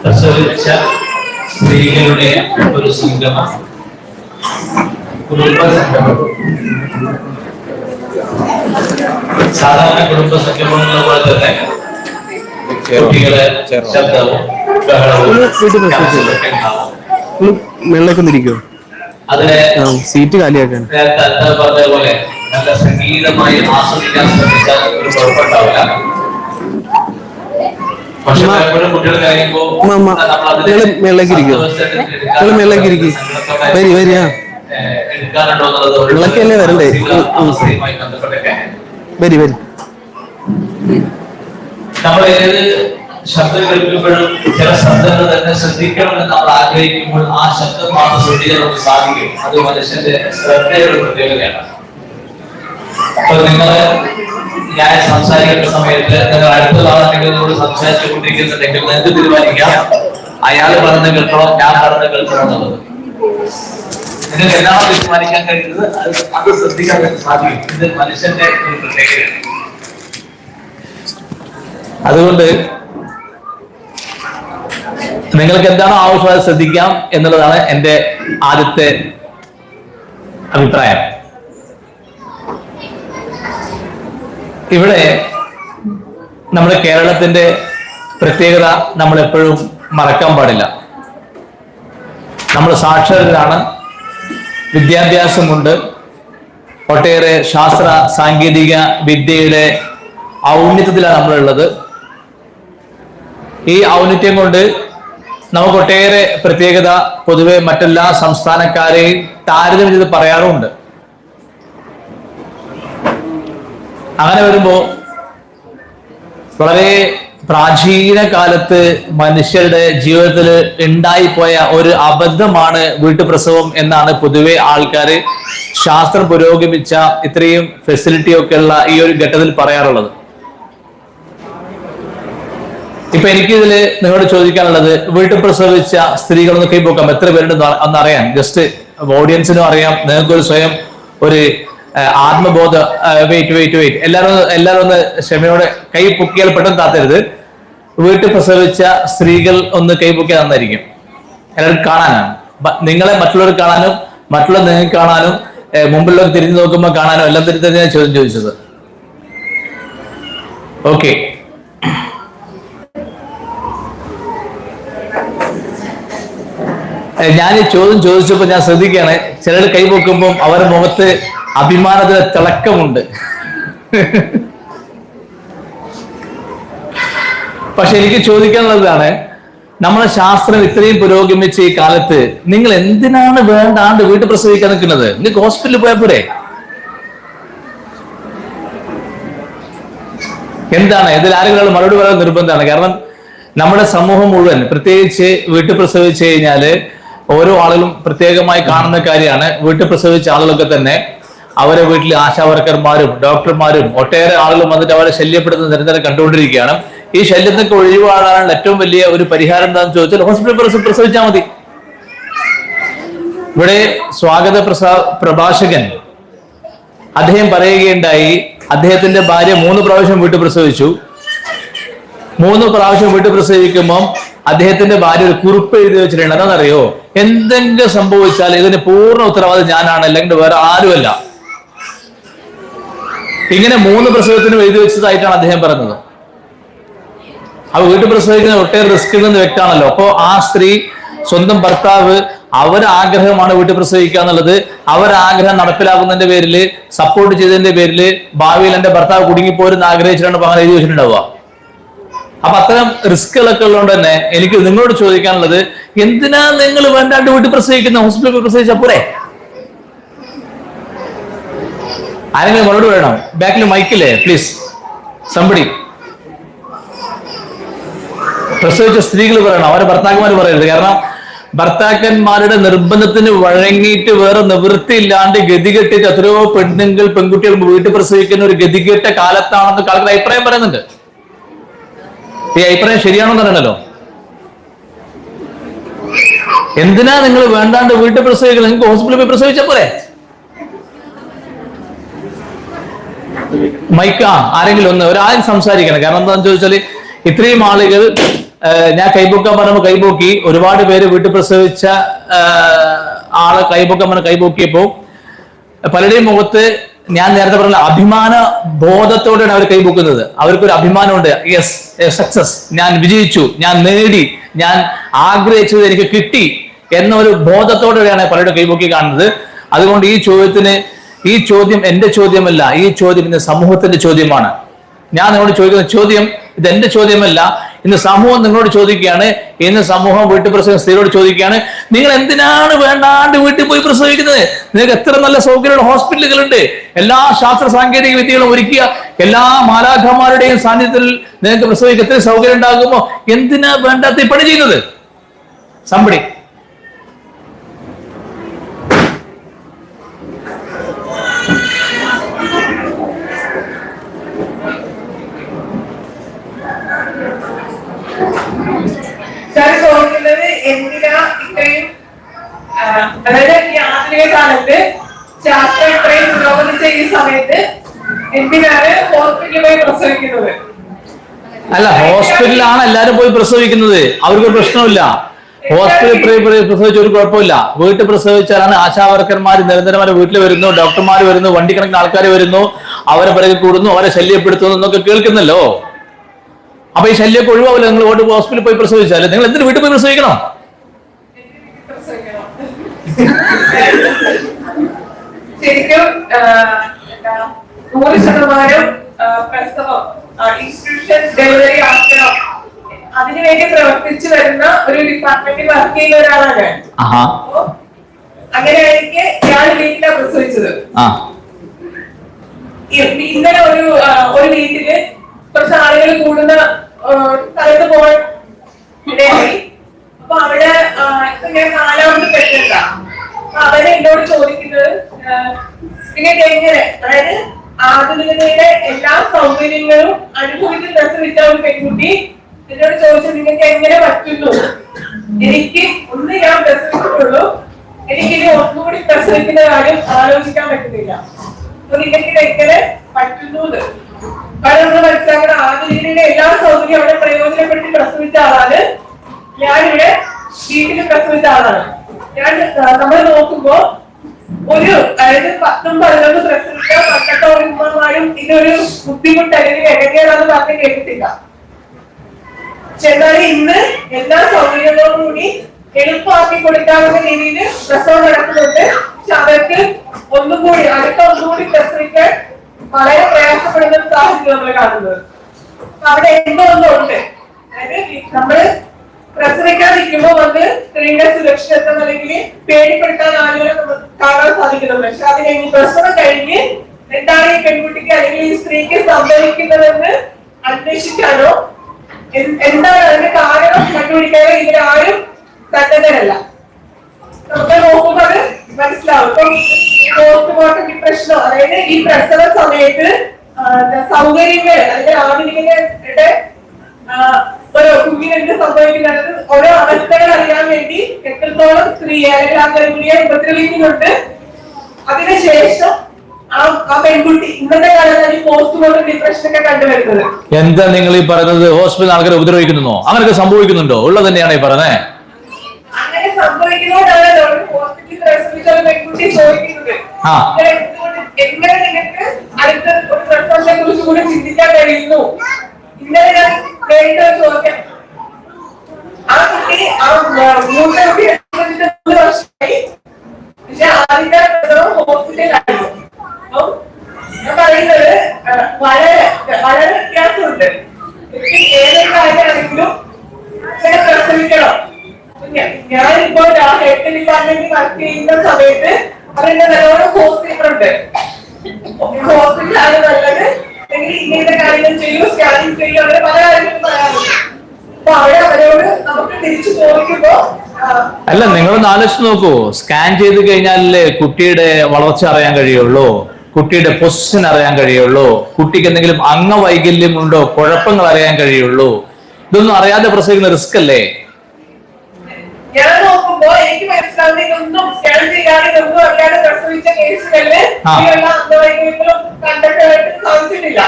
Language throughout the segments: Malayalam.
പ്രസവിച്ച സ്ത്രീകളുടെ ഒരു സംഗമം, കുടുംബ സംഗമം. സാധാരണ കുടുംബ സംഗമങ്ങളെ പോലെ തന്നെ കുട്ടികളെ ശബ്ദവും ബഹളവും വെള്ളക്കൊന്നിരിക്കോ അതിനെ സീറ്റ് കാലിയാക്കാൻ പറഞ്ഞ പോലെ നല്ല സംഗീതമായി ആസ്വദിക്കാൻ ശ്രമിച്ചാൽ ഒരു കുഴപ്പമുണ്ടാവില്ല. പക്ഷെ പലപ്പോഴും കുട്ടികൾ കഴിയുമ്പോ മേളിലേക്ക് ഇരിക്കോ, മേളിലേക്ക് ഇരിക്കും. വരി വരിക എടുക്കാനുണ്ടോ വിളക്കല്ലേ വരണ്ടേ, വരി വരി. നമ്മൾ ഏത് ശബ്ദം കേൾക്കുമ്പോഴും ചില ശബ്ദങ്ങൾ തന്നെ ശ്രദ്ധിക്കണമെന്ന് നമ്മൾ ആഗ്രഹിക്കുമ്പോൾ ആ ശബ്ദം മാത്രം ശ്രദ്ധിക്കാൻ നമുക്ക് സാധിക്കും. അത് മനുഷ്യന്റെ ശ്രദ്ധയുടെ ഒരു പ്രത്യേകതയാണ്. അപ്പൊ ഞാൻ സംസാരിക്കുന്ന സമയത്ത് നിങ്ങൾ അടുത്ത ആളെങ്കിലോട് സംസാരിച്ചു കൊണ്ടിരിക്കുന്നുണ്ടെങ്കിൽ നിങ്ങൾക്ക് തീരുമാനിക്കാം അയാൾ പറഞ്ഞ് കേൾക്കണോ ഞാൻ പറഞ്ഞ് കേൾക്കണോ എന്നുള്ളത്. നിങ്ങൾക്ക് എന്താണോ തീരുമാനിക്കാൻ കഴിയുന്നത് അത് ശ്രദ്ധിക്കാൻ സാധിക്കും. ഇത് മനുഷ്യന്റെ ഒരു പ്രത്യേകതയാണ്. അതുകൊണ്ട് നിങ്ങൾക്ക് എന്താണോ ആവശ്യം അത് ശ്രദ്ധിക്കാം എന്നുള്ളതാണ് എൻ്റെ ആദ്യത്തെ അഭിപ്രായം. ഇവിടെ നമ്മുടെ കേരളത്തിന്റെ പ്രത്യേകത നമ്മൾ എപ്പോഴും മറക്കാൻ പാടില്ല. നമ്മൾ സാക്ഷരരാണ്, വിദ്യാഭ്യാസമുണ്ട്, ഒട്ടേറെ ശാസ്ത്ര സാങ്കേതിക വിദ്യയുടെ ഔന്നത്യത്തിലാണ് നമ്മളുള്ളത്. ഈ ഔന്നത്യം കൊണ്ട് നമുക്ക് ഒട്ടേറെ പ്രത്യേകത പൊതുവെ മറ്റെല്ലാ സംസ്ഥാനക്കാരെയും താരതമ്യം ചെയ്ത് പറയാറുമുണ്ട്. അങ്ങനെ വരുമ്പോ വളരെ പ്രാചീന കാലത്ത് മനുഷ്യരുടെ ജീവിതത്തിൽ ഉണ്ടായിപ്പോയ ഒരു അബദ്ധമാണ് വീട്ടുപ്രസവം എന്നാണ് പൊതുവെ ആൾക്കാര് ശാസ്ത്രം പുരോഗമിച്ച ഇത്രയും ഫെസിലിറ്റി ഒക്കെ ഉള്ള ഈ ഒരു ഘട്ടത്തിൽ പറയാറുള്ളത്. ഇപ്പൊ എനിക്കിതില് നിങ്ങളോട് ചോദിക്കാനുള്ളത്, വീട്ടിൽ പ്രസവിച്ച സ്ത്രീകളൊന്ന് കൈപ്പൊക്കാം, എത്ര പേരുണ്ട് ഒന്നറിയാൻ. ജസ്റ്റ് ഓഡിയൻസിനും അറിയാം, നിങ്ങൾക്കൊരു സ്വയം ഒരു ആത്മബോധ. വെയിറ്റ് എല്ലാവരും ഒന്ന് ക്ഷമയോടെ കൈ പൊക്കിയാൽ പെട്ടെന്ന് താത്തരുത്. വീട്ടിൽ പ്രസവിച്ച സ്ത്രീകൾ ഒന്ന് കൈ പൊക്കിയാൽ നന്നായിരിക്കും. എല്ലാവരും കാണാനാണ്, നിങ്ങളെ മറ്റുള്ളവർ കാണാനും മറ്റുള്ളവർ നിങ്ങൾക്ക് കാണാനും മുമ്പിലുള്ളവർ തിരിഞ്ഞു നോക്കുമ്പോൾ കാണാനും എല്ലാം തിരിഞ്ഞ് ഞാൻ ചോദ്യം ചോദിച്ചത്. ഓക്കെ, ഞാൻ ഈ ചോദ്യം ചോദിച്ചപ്പോൾ ഞാൻ ശ്രദ്ധിക്കുകയാണ്, ചിലർ കൈപൊക്കുമ്പോൾ അവരുടെ മുഖത്ത് അഭിമാനത്തിന് തിളക്കമുണ്ട്. പക്ഷെ എനിക്ക് ചോദിക്കാനുള്ളതാണ്, നമ്മളെ ശാസ്ത്രം ഇത്രയും പുരോഗമിച്ച ഈ കാലത്ത് നിങ്ങൾ എന്തിനാണ് വേണ്ടാണ്ട് വീട്ടിൽ പ്രസവിക്കാൻ നിൽക്കുന്നത്? നിങ്ങൾക്ക് ഹോസ്പിറ്റലിൽ പോയാൽ പോരെ? എന്താണ് ഇതിൽ ആരെങ്കിലും മറുപടി പറയാൻ നിർബന്ധമാണ്. കാരണം നമ്മുടെ സമൂഹം മുഴുവൻ പ്രത്യേകിച്ച് വീട്ടിൽ പ്രസവിച്ചു കഴിഞ്ഞാല് ഓരോ ആളുകളും പ്രത്യേകമായി കാണുന്ന കാര്യമാണ്. വീട്ടിൽ പ്രസവിച്ച ആളുകളൊക്കെ തന്നെ അവരെ വീട്ടിൽ ആശാവർക്കർമാരും ഡോക്ടർമാരും ഒട്ടേറെ ആളുകളും വന്നിട്ട് അവരെ ശല്യപ്പെടുത്തുന്ന നിരന്തരം കണ്ടുകൊണ്ടിരിക്കുകയാണ്. ഈ ശല്യത്തിനൊക്കെ ഒഴിവാകാനുള്ള ഏറ്റവും വലിയ ഒരു പരിഹാരം എന്താണെന്ന് ചോദിച്ചാൽ ഹോസ്പിറ്റൽ പ്രസവിച്ചാൽ മതി. ഇവിടെ സ്വാഗത പ്രഭാഷകൻ അദ്ദേഹം പറയുകയുണ്ടായി, അദ്ദേഹത്തിന്റെ ഭാര്യ 3 പ്രാവശ്യം വീട്ടിൽ പ്രസവിച്ചു. 3 പ്രാവശ്യം വീട്ടിൽ പ്രസവിക്കുമ്പോൾ അദ്ദേഹത്തിന്റെ ഭാര്യ ഒരു കുറിപ്പ് എഴുതി വെച്ചിട്ടുണ്ട്. എന്താണെന്നറിയോ? എന്തെങ്കിലും സംഭവിച്ചാൽ ഇതിന് പൂർണ്ണ ഉത്തരവാദിത്വം ഞാനാണ്, അല്ലെങ്കിൽ വേറെ ആരുമല്ല. ഇങ്ങനെ 3 പ്രസവത്തിനും എഴുതി വെച്ചതായിട്ടാണ് അദ്ദേഹം പറഞ്ഞത്. അപ്പൊ വീട്ടിൽ പ്രസവിക്കുന്ന ഒട്ടേറെ റിസ്ക് നിന്ന് വ്യക്തമാണല്ലോ. അപ്പോ ആ സ്ത്രീ സ്വന്തം ഭർത്താവ് അവരാഗ്രഹമാണ് വീട്ടിൽ പ്രസവിക്കുക എന്നുള്ളത്, അവരാഗ്രഹം നടപ്പിലാക്കുന്നതിന്റെ പേരിൽ സപ്പോർട്ട് ചെയ്തതിന്റെ പേരിൽ ഭാവിയിൽ എന്റെ ഭർത്താവ് കുടുങ്ങിപ്പോരെന്ന് ആഗ്രഹിച്ചിട്ടാണ് അങ്ങനെ എഴുതി വെച്ചിട്ടുണ്ടാവുക. അപ്പൊ അത്തരം റിസ്കുകളൊക്കെ ഉള്ളതുകൊണ്ട് തന്നെ എനിക്ക് നിങ്ങളോട് ചോദിക്കാനുള്ളത്, എന്തിനാ നിങ്ങൾ വേണ്ടാണ്ട് വീട്ടിൽ പ്രസവിക്കുന്ന? ഹോസ്പിറ്റലിൽ പ്രസവിച്ചാൽ പോരെ? ആരെങ്കിലും മറുപടി വേണം? ബാക്കിൽ മൈക്കില്ലേ പ്ലീസ്, സംബടി. പ്രസവിച്ച സ്ത്രീകൾ പറയണം, അവരെ ഭർത്താക്കന്മാർ പറയരുത്. കാരണം ഭർത്താക്കന്മാരുടെ നിർബന്ധത്തിന് വഴങ്ങിയിട്ട് വേറെ നിവൃത്തിയില്ലാണ്ട് ഗതികെട്ടിട്ട് എത്രയോ പെൺകുട്ടികൾ വീട്ടിൽ പ്രസവിക്കുന്ന ഒരു ഗതികെട്ട കാലത്താണെന്ന് ആൾക്കാർ അഭിപ്രായം പറയുന്നുണ്ട്. ഈ അഭിപ്രായം ശരിയാണെന്ന് പറയണല്ലോ. എന്തിനാ നിങ്ങൾ വേണ്ടാണ്ട് വീട്ടിൽ പ്രസവിക്കുന്നത്? നിങ്ങൾക്ക് ഹോസ്പിറ്റലിൽ പോയി പ്രസവിച്ചാൽ പോരെ? മൈക്ക് ആരെങ്കിലും ഒരാരും സംസാരിക്കണം. കാരണം എന്താണെന്ന് ചോദിച്ചാൽ ഇത്രയും ആളുകൾ ഞാൻ കൈപൊക്കാൻ പറയുമ്പോൾ കൈപൊക്കി. ഒരുപാട് പേര് വീട്ടിൽ പ്രസവിച്ച ആള് കൈപൊക്കാൻ പറഞ്ഞ കൈപൊക്കിയപ്പോ പലരുടെയും മുഖത്ത് ഞാൻ നേരത്തെ പറഞ്ഞ അഭിമാന ബോധത്തോടെയാണ് അവർ കൈപൊക്കുന്നത്. അവർക്കൊരു അഭിമാനമുണ്ട്. യെസ്, സക്സസ്, ഞാൻ വിജയിച്ചു, ഞാൻ നേടി, ഞാൻ ആഗ്രഹിച്ചത് എനിക്ക് കിട്ടി എന്നൊരു ബോധത്തോടെയാണ് പലരുടെ കൈപൊക്കി കാണുന്നത്. അതുകൊണ്ട് ഈ ചോദ്യം എന്റെ ചോദ്യമല്ല, ഈ ചോദ്യം ഇന്ന് സമൂഹത്തിന്റെ ചോദ്യമാണ്. ഞാൻ നിങ്ങളോട് ചോദിക്കുന്ന ചോദ്യം ഇത് എന്റെ ചോദ്യമല്ല, ഇന്ന് സമൂഹം നിങ്ങളോട് ചോദിക്കുകയാണ്. ഇന്ന് സമൂഹം വീട്ടിൽ പ്രസവിക്കുന്ന സ്ത്രീയോട് ചോദിക്കുകയാണ്, നിങ്ങൾ എന്തിനാണ് വേണ്ടാണ്ട് വീട്ടിൽ പോയി പ്രസവിക്കുന്നത്? നിങ്ങൾക്ക് എത്ര നല്ല സൗകര്യമുള്ള ഹോസ്പിറ്റലുകളുണ്ട്, എല്ലാ ശാസ്ത്ര സാങ്കേതിക വിദ്യകളും ഒരുക്കിയ എല്ലാ മാലാഖമാരുടെയും സാന്നിധ്യത്തിൽ നിങ്ങൾക്ക് പ്രസവിക്കാൻ എത്ര സൗകര്യം ഉണ്ടാകുമോ? എന്തിനാ വേണ്ടാത്ത ഈ പണി ചെയ്യുന്നത്? സമ്പടി ചോദിക്കുന്നത് എന്തിനാ ഇത്രയും, അതായത് ഈ ആധുനിക കാലത്ത് ശാസ്ത്രം ഇത്രയും പുരോഗമിച്ച ഈ സമയത്ത് എന്തിനാണ് ഹോസ്പിറ്റലിൽ പോയി പ്രസവിക്കുന്നത്? അല്ല, ഹോസ്പിറ്റലിലാണ് എല്ലാരും പോയി പ്രസവിക്കുന്നത്. അവർക്ക് പ്രശ്നമില്ല. ഹോസ്പിറ്റലിൽ പ്രസവിച്ച ഒരു കുഴപ്പമില്ല. വീട്ടിൽ പ്രസവിച്ചാലാണ് ആശാവർക്കർമാർ നിരന്തരമായി വീട്ടിൽ വരുന്നു, ഡോക്ടർമാർ വരുന്നു, വണ്ടിക്കണക്കിന് ആൾക്കാർ വരുന്നു, അവരെ പിറകെ കൂടുന്നു, അവരെ ശല്യപ്പെടുത്തുന്നു എന്നൊക്കെ കേൾക്കുന്നല്ലോ. അപ്പൊ ഈ ശല്യമൊക്കെ ഒഴിവാവില്ല. നിങ്ങൾ ഹോസ്പിറ്റലിൽ പോയി പ്രസവിച്ചാല് നിങ്ങൾ എന്തിനു വീട്ടിൽ പോയി പ്രസവിക്കണം? ശരിക്കും 100% പ്രസവം ഇൻസ്റ്റിറ്റ്യൂഷൻ ഡെലിവറി ആക്കണം, അതിനുവേണ്ടി പ്രവർത്തിച്ചു വരുന്ന ഒരു ഡിപ്പാർട്ട്മെന്റിൽ വർക്ക് ചെയ്യുന്ന ഒരാളാണ്. അങ്ങനെയായിരിക്കെ ഞാൻ വീട്ടിലാണ് പ്രസവിച്ചത്. ഇന്നലെ ഒരു വീട്ടില് കുറച്ച് ആളുകൾ കൂടുന്ന സ്ഥലത്ത് പോകാൻ ഇടയായി. അപ്പൊ അവിടെ ഇങ്ങനെ 4ാമത് പെട്ടെന്താ അവരെ എന്നോട് ചോദിക്കുന്നത്, നിങ്ങൾക്ക് എങ്ങനെ, അതായത് ആധുനികതയുടെ എല്ലാ സൗകര്യങ്ങളും അനുഭവിച്ച് പ്രസവിച്ച ഒരു പെൺകുട്ടി എന്നോട് ചോദിച്ചത്, നിങ്ങൾക്ക് എങ്ങനെ പറ്റുന്നു? എനിക്ക് ഒന്ന് ഞാൻ പ്രസവിച്ചിട്ടുള്ളൂ, എനിക്കിനി ഒന്നുകൂടി പ്രസവിക്കുന്ന കാര്യം ആലോചിക്കാൻ പറ്റുന്നില്ല. അപ്പൊ നിങ്ങൾക്ക് എങ്ങനെ പറ്റുന്നു? കാരണം മനസ്സിലാക്കണം, ആധുനികതയുടെ എല്ലാ സൗകര്യവും അവിടെ പ്രയോജനപ്പെടുത്തി പ്രസവിച്ച ആളാണ്. ഞാനിവിടെ വീട്ടിൽ പ്രസവിച്ച ആളാണ്. നമ്മൾ നോക്കുമ്പോ അതായത് 10ഉം 11ഉം പ്രസവിച്ച പണ്ടത്തെ ഉമ്മമാരും ഇതൊരു ബുദ്ധിമുട്ട് അല്ലെങ്കിൽ എങ്ങനെയാണെന്ന് പറഞ്ഞ് കേട്ടിട്ടില്ല. പക്ഷെ എന്നാലും ഇന്ന് എല്ലാ സൗകര്യങ്ങളോടും കൂടി എളുപ്പമാക്കി കൊടുക്കാവുന്ന രീതിയിൽ പ്രസവം നടക്കുന്നുണ്ട്. പക്ഷെ അവർക്ക് ഒന്നുകൂടി പ്രസവിക്കാൻ വളരെ പ്രയാസപ്പെടുന്ന ഒരു സാഹചര്യം നമ്മൾ കാണുന്നത്. അവിടെ എന്തോ ഒന്നുണ്ട്. അതായത് നമ്മള് പ്രസവിക്കാതിരിക്കുമ്പോ വന്ന് സ്ത്രീയുടെ സുരക്ഷിതത്വം അല്ലെങ്കിൽ പേടിപ്പെടുത്താൻ ആളുകളെ കാണാൻ സാധിക്കുന്നുണ്ട്. പക്ഷെ അത് കഴിഞ്ഞ് പ്രസവം കഴിഞ്ഞ് എന്താണ് ഈ പെൺകുട്ടിക്ക് അല്ലെങ്കിൽ ഈ സ്ത്രീക്ക് സംഭവിക്കുന്നതെന്ന് അന്വേഷിക്കാനോ എന്താണ് അതിന്റെ കാരണം കണ്ടുപിടിക്കാനോ ഇവരാരും സന്നദ്ധരല്ല. നമുക്ക് നോക്കുമ്പോൾ അത് മനസ്സിലാവും. ഇപ്പം പോസ്റ്റ്മോർട്ടം ഡിപ്രഷനോ, അതായത് ഈ പ്രസവ സമയത്ത് സൗകര്യങ്ങൾ അല്ലെങ്കിൽ ആധുനികതയുടെ ഓരോ കുഞ്ഞിന് എന്ത് സംഭവിക്കുന്നത്, ഓരോ അവസ്ഥകൾ അറിയാൻ വേണ്ടി എത്രത്തോളം സ്ത്രീയെ അല്ലെങ്കിൽ ആ പെൺകുട്ടിയെ ഉപദ്രവിക്കുന്നുണ്ട്. അതിനുശേഷം ആ പെൺകുട്ടി ഇന്നത്തെ കാലത്ത് പോസ്റ്റ്മോർട്ടം ഡിപ്രഷൻ ഒക്കെ കണ്ടുവരുന്നത്. എന്താ നിങ്ങൾ ഈ പറയുന്നത്? ഹോസ്പിറ്റലിൽ ആൾക്കാരെ ഉപദ്രവിക്കുന്നോ? അങ്ങനെയൊക്കെ സംഭവിക്കുന്നുണ്ടോ? ഉള്ളത് തന്നെയാണ് ഈ പറയുന്നത്. അങ്ങനെ സംഭവിക്കുന്നതുകൊണ്ടാണ് ഹോസ്പിറ്റലിൽ പ്രസവിച്ച ഒരു പെൺകുട്ടി ചോദിക്കുന്നത്, എങ്ങനെ നിങ്ങൾക്ക് അടുത്ത ഒരു പ്രസവത്തെ കുറിച്ച് കൂടി ചിന്തിക്കാൻ കഴിയുന്നു? ഇന്നലെ ഞാൻ കേട്ട ചോദ്യം, ആ കുട്ടി മൂത്ത കുട്ടി 3 വർഷമായി, പക്ഷെ ആദ്യത്തെ പ്രസവം ഹോസ്പിറ്റലിലായിരുന്നു. അപ്പം ഞാൻ പറയുന്നത് വളരെ വളരെ വ്യത്യാസമുണ്ട്. ഏതൊക്കെ കാര്യമാണെങ്കിലും പ്രസവിക്കണം. ഞാനിപ്പോ ഹെൽത്ത് ഡിപ്പാർട്ട്മെന്റിൽ വർക്ക് ചെയ്യുന്ന സമയത്ത് അവരുടെ നല്ലോണം ഹോസ്പിറ്റലുണ്ട്. ഹോസ്പിറ്റലാണ് നല്ലത്, അല്ലെങ്കിൽ ഇങ്ങനത്തെ കാര്യങ്ങൾ ചെയ്യൂ, സ്കാനിങ് ചെയ്യൂ, അങ്ങനെ പല കാര്യങ്ങളും പറയാറുണ്ട്. അപ്പൊ അവരോട് നമുക്ക് തിരിച്ചു ചോദിക്കുമ്പോ അല്ല, നിങ്ങളൊന്ന് ആലോചിച്ച് നോക്കൂ. സ്കാൻ ചെയ്ത് കഴിഞ്ഞാലല്ലേ കുട്ടിയുടെ വളർച്ച അറിയാൻ കഴിയുള്ളൂ, കുട്ടിയുടെ പൊസിഷൻ അറിയാൻ കഴിയുള്ളൂ, കുട്ടിക്ക് എന്തെങ്കിലും അംഗവൈകല്യം ഉണ്ടോ, കുഴപ്പങ്ങൾ അറിയാൻ കഴിയുള്ളൂ. ഇതൊന്നും അറിയാതെ പ്രസവിക്കുന്ന റിസ്ക് അല്ലേ? ഞാൻ നോക്കുമ്പോ എനിക്ക് മനസ്സിലാവുന്ന ഇതൊന്നും സ്കാൻ ചെയ്യാതെ ഇതൊന്നും അറിയാതെ പ്രസവിച്ച കേസുകളില് അംഗവൈകല്യങ്ങളും കണ്ടെത്താനായിട്ട് സാധിച്ചിട്ടില്ല.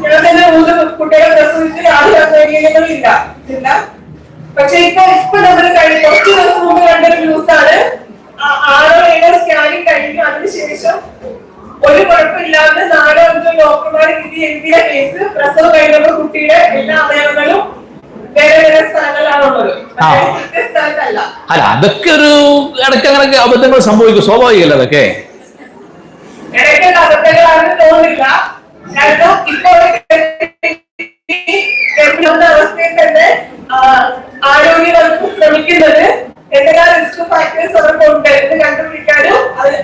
ഞാൻ തന്നെ 3 കുട്ടികളെ പ്രസവിച്ച് യാതൊരു ഇല്ല. പക്ഷെ ഇപ്പൊ നമ്മൾ കുറച്ച് ദിവസം മുമ്പ് കണ്ടൊരു ന്യൂസാണ്, 6 or 7 സ്കാനിങ് കഴിഞ്ഞു. അതിനുശേഷം ഒരു കുഴപ്പമില്ലാതെ 4 or 5 ഡോക്ടർമാർ എഴുതിയ കേസ് പ്രസവം കഴിഞ്ഞപ്പോൾ കുട്ടിയുടെ എല്ലാ അവയവങ്ങളും വേറെ വേറെ സ്ഥലങ്ങളിലാണുള്ളത്, സ്ഥലത്തല്ല. അല്ല, അതൊക്കെ ഒരു ഇടയ്ക്ക് അങ്ങനെയൊക്കെ അബദ്ധങ്ങൾ സംഭവിക്കും, സ്വാഭാവികമല്ല അതൊക്കെ. ഇടയ്ക്ക് അബദ്ധങ്ങളാണെന്ന് തോന്നുന്നില്ല. കാരണം ഇപ്പോൾ അവസ്ഥയിൽ തന്നെ ആരോഗ്യവകുപ്പ് ശ്രമിക്കുന്നത് എന്തെല്ലാം റിസ്ക് ഫാക്ടേഴ്സ് അവർക്കുണ്ട് എന്ന് കണ്ടുപിടിക്കാനും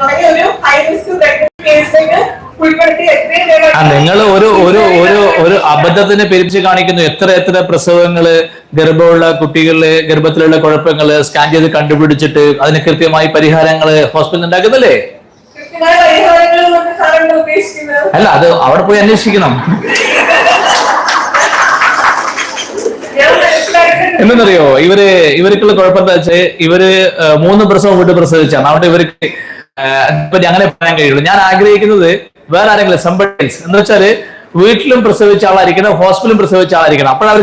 അവരെ ഒരു ഹൈ റിസ്ക് കേസിലേക്ക് ഉൾപ്പെടുത്തി നിങ്ങൾ ഒരു അബദ്ധത്തിനെ പെരുപ്പിച്ച് കാണിക്കുന്നു. എത്ര പ്രസവങ്ങള്, ഗർഭമുള്ള കുട്ടികളില് ഗർഭത്തിലുള്ള കുഴപ്പങ്ങള് സ്കാൻ ചെയ്ത് കണ്ടുപിടിച്ചിട്ട് അതിന് കൃത്യമായി പരിഹാരങ്ങള് ഹോസ്പിറ്റലിൽ ഉണ്ടാക്കുന്നില്ലേ? അല്ല, അത് അവിടെ പോയി അന്വേഷിക്കണം. എന്നറിയോ, ഇവർക്കുള്ള കുഴപ്പം എന്താ വെച്ചാൽ ഇവര് 3 പ്രസവം വിട്ട് പ്രസവിച്ചാണ്. അവിടെ ഇവർക്ക് അങ്ങനെ പറയാൻ കഴിയുള്ളൂ. ഞാൻ ആഗ്രഹിക്കുന്നത് വേറെ ആരെങ്കിലും സംബഡീസ് എന്ന് വെച്ചാല് വീട്ടിലും പ്രസവിച്ച ആളായിരിക്കണം, ഹോസ്പിറ്റലും പ്രസവിച്ച ആളായിരിക്കണം. അപ്പോൾ അവർ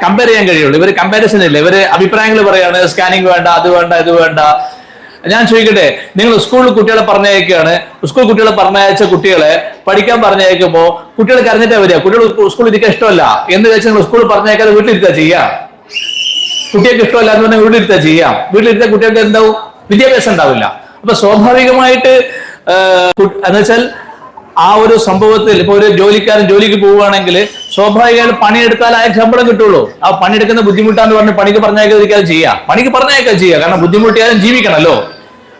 കമ്പയർ ചെയ്യാൻ കഴിയുള്ളൂ. ഇവര് കമ്പാരിസൺ ഇല്ല, ഇവര് അഭിപ്രായങ്ങൾ പറയാണ്, സ്കാനിങ് വേണ്ട, അത് വേണ്ട, ഇത് വേണ്ട. ഞാൻ ചോദിക്കട്ടെ, നിങ്ങൾ സ്കൂളിൽ കുട്ടികളെ പറഞ്ഞയക്കുകയാണ്, സ്കൂൾ കുട്ടികളെ പറഞ്ഞയച്ച കുട്ടികളെ പഠിക്കാൻ പറഞ്ഞയക്കുമ്പോ കുട്ടികൾ കരഞ്ഞിട്ടാ വരിക. കുട്ടികൾ സ്കൂളിൽ ഇരിക്കാൻ ഇഷ്ടമല്ല എന്ന് വെച്ചാൽ നിങ്ങൾ സ്കൂളിൽ പറഞ്ഞയക്കാതെ വീട്ടിലിരുത്താ ചെയ്യാം. കുട്ടികൾക്ക് ഇഷ്ടമല്ല എന്ന് പറഞ്ഞാൽ വീട്ടിലിരുത്താ ചെയ്യാം. വീട്ടിലിരുത്താൻ കുട്ടികൾക്ക് എന്താവും? വിദ്യാഭ്യാസം ഉണ്ടാവില്ല. അപ്പൊ സ്വാഭാവികമായിട്ട് എന്ന് വെച്ചാൽ ആ ഒരു സംഭവത്തിൽ ഇപ്പൊ ഒരു ജോലിക്കാരൻ ജോലിക്ക് പോവുകയാണെങ്കിൽ സ്വാഭാവികമായിട്ട് പണിയെടുത്താൽ അയാൾക്ക് ശമ്പളം കിട്ടുള്ളൂ. ആ പണിയെടുക്കുന്ന ബുദ്ധിമുട്ടാന്ന് പറഞ്ഞ് പണിക്ക് പറഞ്ഞേക്കാതിരിക്കാതെ ചെയ്യാം. പണിക്ക് പറഞ്ഞേക്കാൻ ചെയ്യാം, കാരണം ബുദ്ധിമുട്ടിയാലും ജീവിക്കണമല്ലോ.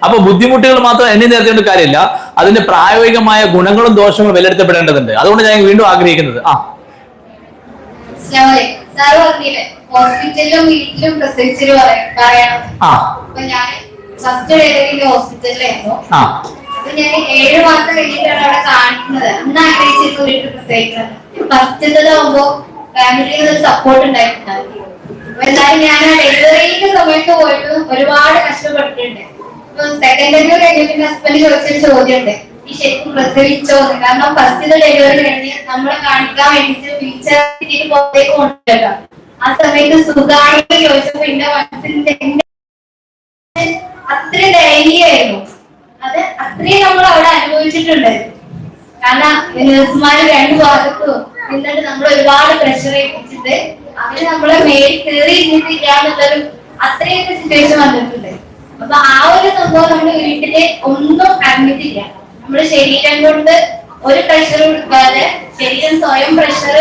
അപ്പൊ ബുദ്ധിമുട്ടുകൾ മാത്രം എണ്ണി നേരത്തേണ്ട കാര്യമില്ല, അതിന്റെ പ്രായോഗികമായ ഗുണങ്ങളും ദോഷങ്ങളും വിലയിരുത്തപ്പെടേണ്ടതുണ്ട്. അതുകൊണ്ട് ഞാൻ വീണ്ടും ആഗ്രഹിക്കുന്നത് ഹോസ്പിറ്റലിലും വീട്ടിലും പ്രസവിച്ചൊരു പറയണം. അപ്പൊ ഞാൻ ഫസ്റ്റ് ഡെലിവറി ഹോസ്പിറ്റലിലായിരുന്നു. അപ്പൊ ഞാൻ 7 മാസം കഴിഞ്ഞിട്ടാണ് അവിടെ കാണിക്കുന്നത്. അന്ന് ആഗ്രഹിച്ചിരുന്നു വീട്ടിൽ പ്രസവിക്കുന്നത്. ഫസ്റ്റതാകുമ്പോ ഫാമിലിയിൽ ഒരു സപ്പോർട്ട് ഉണ്ടായിട്ടുണ്ടായിരുന്നു. അപ്പൊ എന്തായാലും ഞാൻ ആ ഡെലിവറിന്റെ സമയത്ത് പോയിട്ട് ഒരുപാട് കഷ്ടപ്പെട്ടിട്ടുണ്ട്. ഇപ്പൊ സെക്കൻഡ് ഡെലിവറി കഴിഞ്ഞ പിന്നെ ഹസ്ബൻഡ് ചോദിച്ചൊരു ചോദ്യമുണ്ട്, ഈ ശരിക്കും പ്രസവിച്ചോന്ന്. കാരണം ഫസ്റ്റ് ഡെലിവറി കഴിഞ്ഞ് നമ്മളെ കാണിക്കാൻ വേണ്ടിട്ട് വീൽചെയറിൽ പുറത്തേക്ക് കൊണ്ടുവരാം. ആ സമയത്ത് സുഖാണെന്ന് ചോദിച്ചപ്പോ എന്റെ മനസ്സിന്റെ അത്ര ദയനീയായിരുന്നു. അത് അത്രയും നമ്മൾ അവിടെ അനുഭവിച്ചിട്ടുണ്ട്. കാരണം നഴ്സുമാര് 2 ഭാഗത്തും എന്നിട്ട് നമ്മൾ ഒരുപാട് പ്രഷർ ഏൽപ്പിച്ചിട്ട് അവര് നമ്മളെ മേൽ കയറി ഇരുന്നിട്ടില്ലാന്നുള്ളൊരു അത്രയൊക്കെ സിറ്റുവേഷൻ വന്നിട്ടുണ്ട്. അപ്പൊ ആ ഒരു സംഭവം നമ്മുടെ വീട്ടില് ഒന്നും അറിഞ്ഞിട്ടില്ല. നമ്മുടെ ശരീരം കൊണ്ട് ഒരു പ്രഷർ കൊടുക്കാതെ ശരീരം സ്വയം പ്രഷർ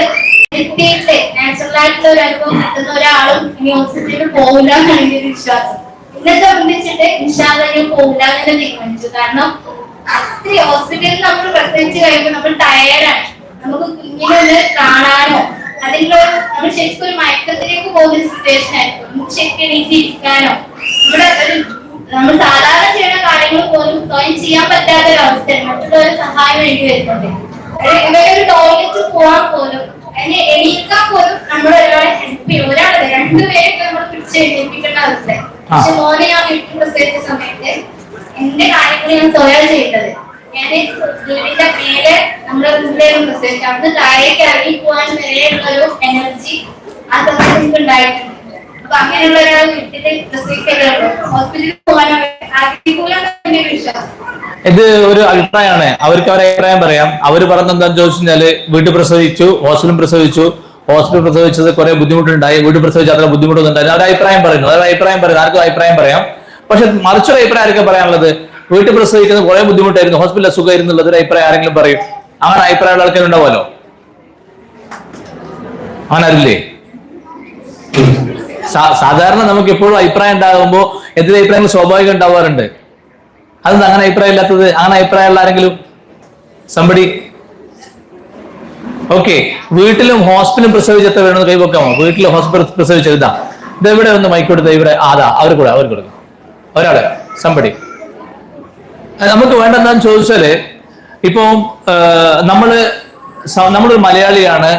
എത്തിയിട്ട് നാച്ചുറൽ ആയിട്ടുള്ള ഒരു അനുഭവം കിട്ടുന്ന ഒരാളും ഇനി ഹോസ്പിറ്റലിൽ പോകില്ല എന്നാണ് എന്റെ ഒരു വിശ്വാസം. എന്നെ സംബന്ധിച്ചിട്ട് ഇൻഷാല്ലാഹ് പോകില്ല എന്ന് തീരുമാനിച്ചു. കാരണം അത്ര ഹോസ്പിറ്റലിൽ നമ്മൾ പ്രസവിച്ച് കഴിയുമ്പോൾ നമ്മൾ ടയർഡാണ്. നമുക്ക് കുഞ്ഞിനെ കാണാനോ അതിൻ്റെ നമ്മൾ ശരിക്കും ഒരു മയക്കത്തിലേക്ക് പോകുന്ന സിറ്റുവേഷൻ ആയിരിക്കും. നമുക്ക് ശരിക്കും എണീറ്റിരിക്കാനോ നമ്മൾ സാധാരണ ചെയ്യുന്ന കാര്യങ്ങൾ പോലും സ്വയം ചെയ്യാൻ പറ്റാത്ത ഒരു അവസ്ഥയാണ്. മറ്റുള്ളവരെ സഹായം വേണ്ടി വരുന്നുണ്ട്. ഒരു ടോയ്ലറ്റ് പോകാൻ പോലും അതിനെ എണീക്കാൻ പോലും നമ്മൾ ഒരാളെ ഹെൽപ്പ് ചെയ്യും. ഒരാളെ 2 പേരൊക്കെ നമ്മൾ പിടിച്ച് എണീപ്പിക്കേണ്ട അവസ്ഥ. പക്ഷെ മോനെ ഞാൻ വീട്ടിൽ പ്രസവിച്ച സമയത്ത് എന്റെ കാര്യങ്ങൾ ഞാൻ സ്വയം ചെയ്തത്. ഞാൻ വീടിന്റെ മേലെ നമ്മുടെ വീട്ടിലേക്ക് പ്രസവിച്ചു. അവിടുന്ന് താഴേക്ക് ഇറങ്ങി പോകാൻ വരെയുള്ള ഒരു എനർജി ആ സമയത്ത് എനിക്ക് ഉണ്ടായിട്ടുണ്ട്. അപ്പൊ അങ്ങനെയുള്ള ഒരാൾ വീട്ടിൽ പ്രസവിക്കലുള്ളൂ. ഹോസ്പിറ്റലിൽ പോകാൻ ആഗ്രഹിക്കൂലെന്ന് എന്റെ വിശ്വാസം. ഇത് ഒരു അഭിപ്രായമാണ്. അവർക്ക് അവരെ അഭിപ്രായം പറയാം. അവര് പറഞ്ഞ എന്താണെന്ന് ചോദിച്ചാല് വീട്ടിൽ പ്രസവിച്ചു, ഹോസ്പിറ്റലും പ്രസവിച്ചു. ഹോസ്പിറ്റൽ പ്രസവിച്ചത് കുറെ ബുദ്ധിമുട്ടുണ്ടായി, വീട്ടിൽ പ്രസവിച്ച അത്ര ബുദ്ധിമുട്ടൊന്നും ഉണ്ടായി. അവരുടെ അഭിപ്രായം പറയുന്നു. അവരുടെ അഭിപ്രായം പറയുന്നു. ആർക്കും അഭിപ്രായം പറയാം. പക്ഷെ മറിച്ചൊരു അഭിപ്രായം ആർക്കും പറയാനുള്ളത് വീട്ടിൽ പ്രസവിക്കുന്നത് കുറെ ബുദ്ധിമുട്ടായിരുന്നു, ഹോസ്പിറ്റലിൽ സുഖമായിരുന്നു എന്നുള്ളത് ഒരു അഭിപ്രായം ആരെങ്കിലും പറയും. അങ്ങനെ അഭിപ്രായമുള്ള ആൾക്കാരുണ്ടാവുമല്ലോ. അങ്ങനെ അറിയില്ലേ? സാധാരണ നമുക്ക് എപ്പോഴും അഭിപ്രായം ഉണ്ടാകുമ്പോൾ എതിരെ അഭിപ്രായങ്ങൾ സ്വാഭാവികം ഉണ്ടാവാറുണ്ട്. അതെന്താ അങ്ങനെ അഭിപ്രായം ഇല്ലാത്തത്? അങ്ങനെ അഭിപ്രായമുള്ള ആരെങ്കിലും സംബടി? ഓക്കെ, വീട്ടിലും ഹോസ്പിറ്റലും പ്രസവിച്ചെത്ര വേണമെന്ന് കൈവക്കാമോ? വീട്ടിലും ഹോസ്പിറ്റൽ പ്രസവിച്ചത് ഇതെവിടെ ഒന്ന് മൈക്കൊടുത്ത ഇവിടെ അവർ കൊടുക്കും. ഒരാള് സംബടി. നമുക്ക് വേണ്ടെന്താന്ന് ചോദിച്ചാല് ഇപ്പൊ നമ്മളൊരു മലയാളിയാണ്.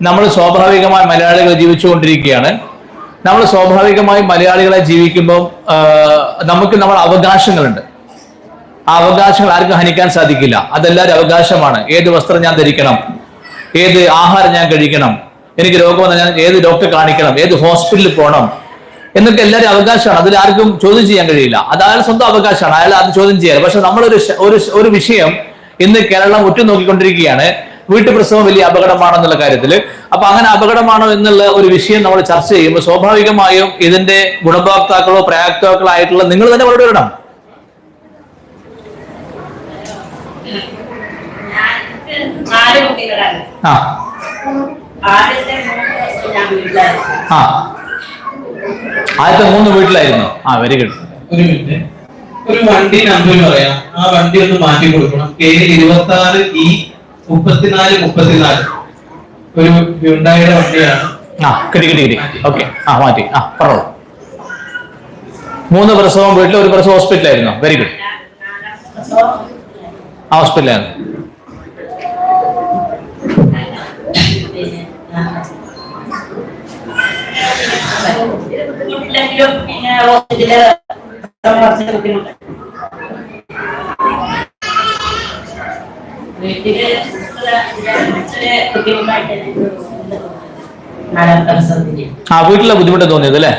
നമ്മൾ സ്വാഭാവികമായി മലയാളികൾ ജീവിച്ചുകൊണ്ടിരിക്കുകയാണ്. നമ്മൾ സ്വാഭാവികമായി മലയാളികളെ ജീവിക്കുമ്പോൾ നമുക്ക് നമ്മുടെ അവകാശങ്ങളുണ്ട്. ആ അവകാശങ്ങൾ ആർക്കും ഹനിക്കാൻ സാധിക്കില്ല. അതെല്ലാവരും അവകാശമാണ്. ഏത് വസ്ത്രം ഞാൻ ധരിക്കണം, ഏത് ആഹാരം ഞാൻ കഴിക്കണം, എനിക്ക് രോഗം വന്നാൽ ഞാൻ ഏത് ഡോക്ടറെ കാണിക്കണം, ഏത് ഹോസ്പിറ്റലിൽ പോകണം എന്നൊക്കെ എല്ലാവരും അവകാശമാണ്. അതിൽ ആർക്കും ചോദ്യം ചെയ്യാൻ കഴിയില്ല. അത് അയാൾ സ്വന്തം അവകാശമാണ്, അയാൾ അത് ചോദ്യം ചെയ്യാറ്. പക്ഷെ നമ്മളൊരു വിഷയം ഇന്ന് കേരളം ഉറ്റുനോക്കിക്കൊണ്ടിരിക്കുകയാണ്, വീട്ടുപ്രസവം വലിയ അപകടമാണെന്നുള്ള കാര്യത്തിൽ. അപ്പൊ അങ്ങനെ അപകടമാണോ എന്നുള്ള ഒരു വിഷയം നമ്മൾ ചർച്ച ചെയ്യുമ്പോൾ സ്വാഭാവികമായും ഇതിന്റെ ഗുണഭോക്താക്കളോ പ്രയോക്താക്കളോ ആയിട്ടുള്ള നിങ്ങൾ തന്നെ മറുപടി വരണം. ആ ആദ്യത്തെ 3 വീട്ടിലായിരുന്നു. Very good. ഒരു മിനിറ്റ്, ഒരു വണ്ടി നമ്പർ പറയാം, ആ വണ്ടി ഒന്ന് മാറ്റി കൊടുക്കണം. K26E3434 ഒരു ഹ്യുണ്ടായിയുടെ വണ്ടിയാണ്. കിട്ടി. ഓക്കെ, മാറ്റി. പറഞ്ഞോളൂ. 3 പ്രസവം വീട്ടിൽ, 1 പ്രസവം ഹോസ്പിറ്റലായിരുന്നു. Very good. ഹോസ്പിറ്റലായിരുന്നു. പിന്നെ ഹോസ്പിറ്റലില് വീട്ടില് വീട്ടിലെ ബുദ്ധിമുട്ട് തോന്നിയത് അല്ലേ?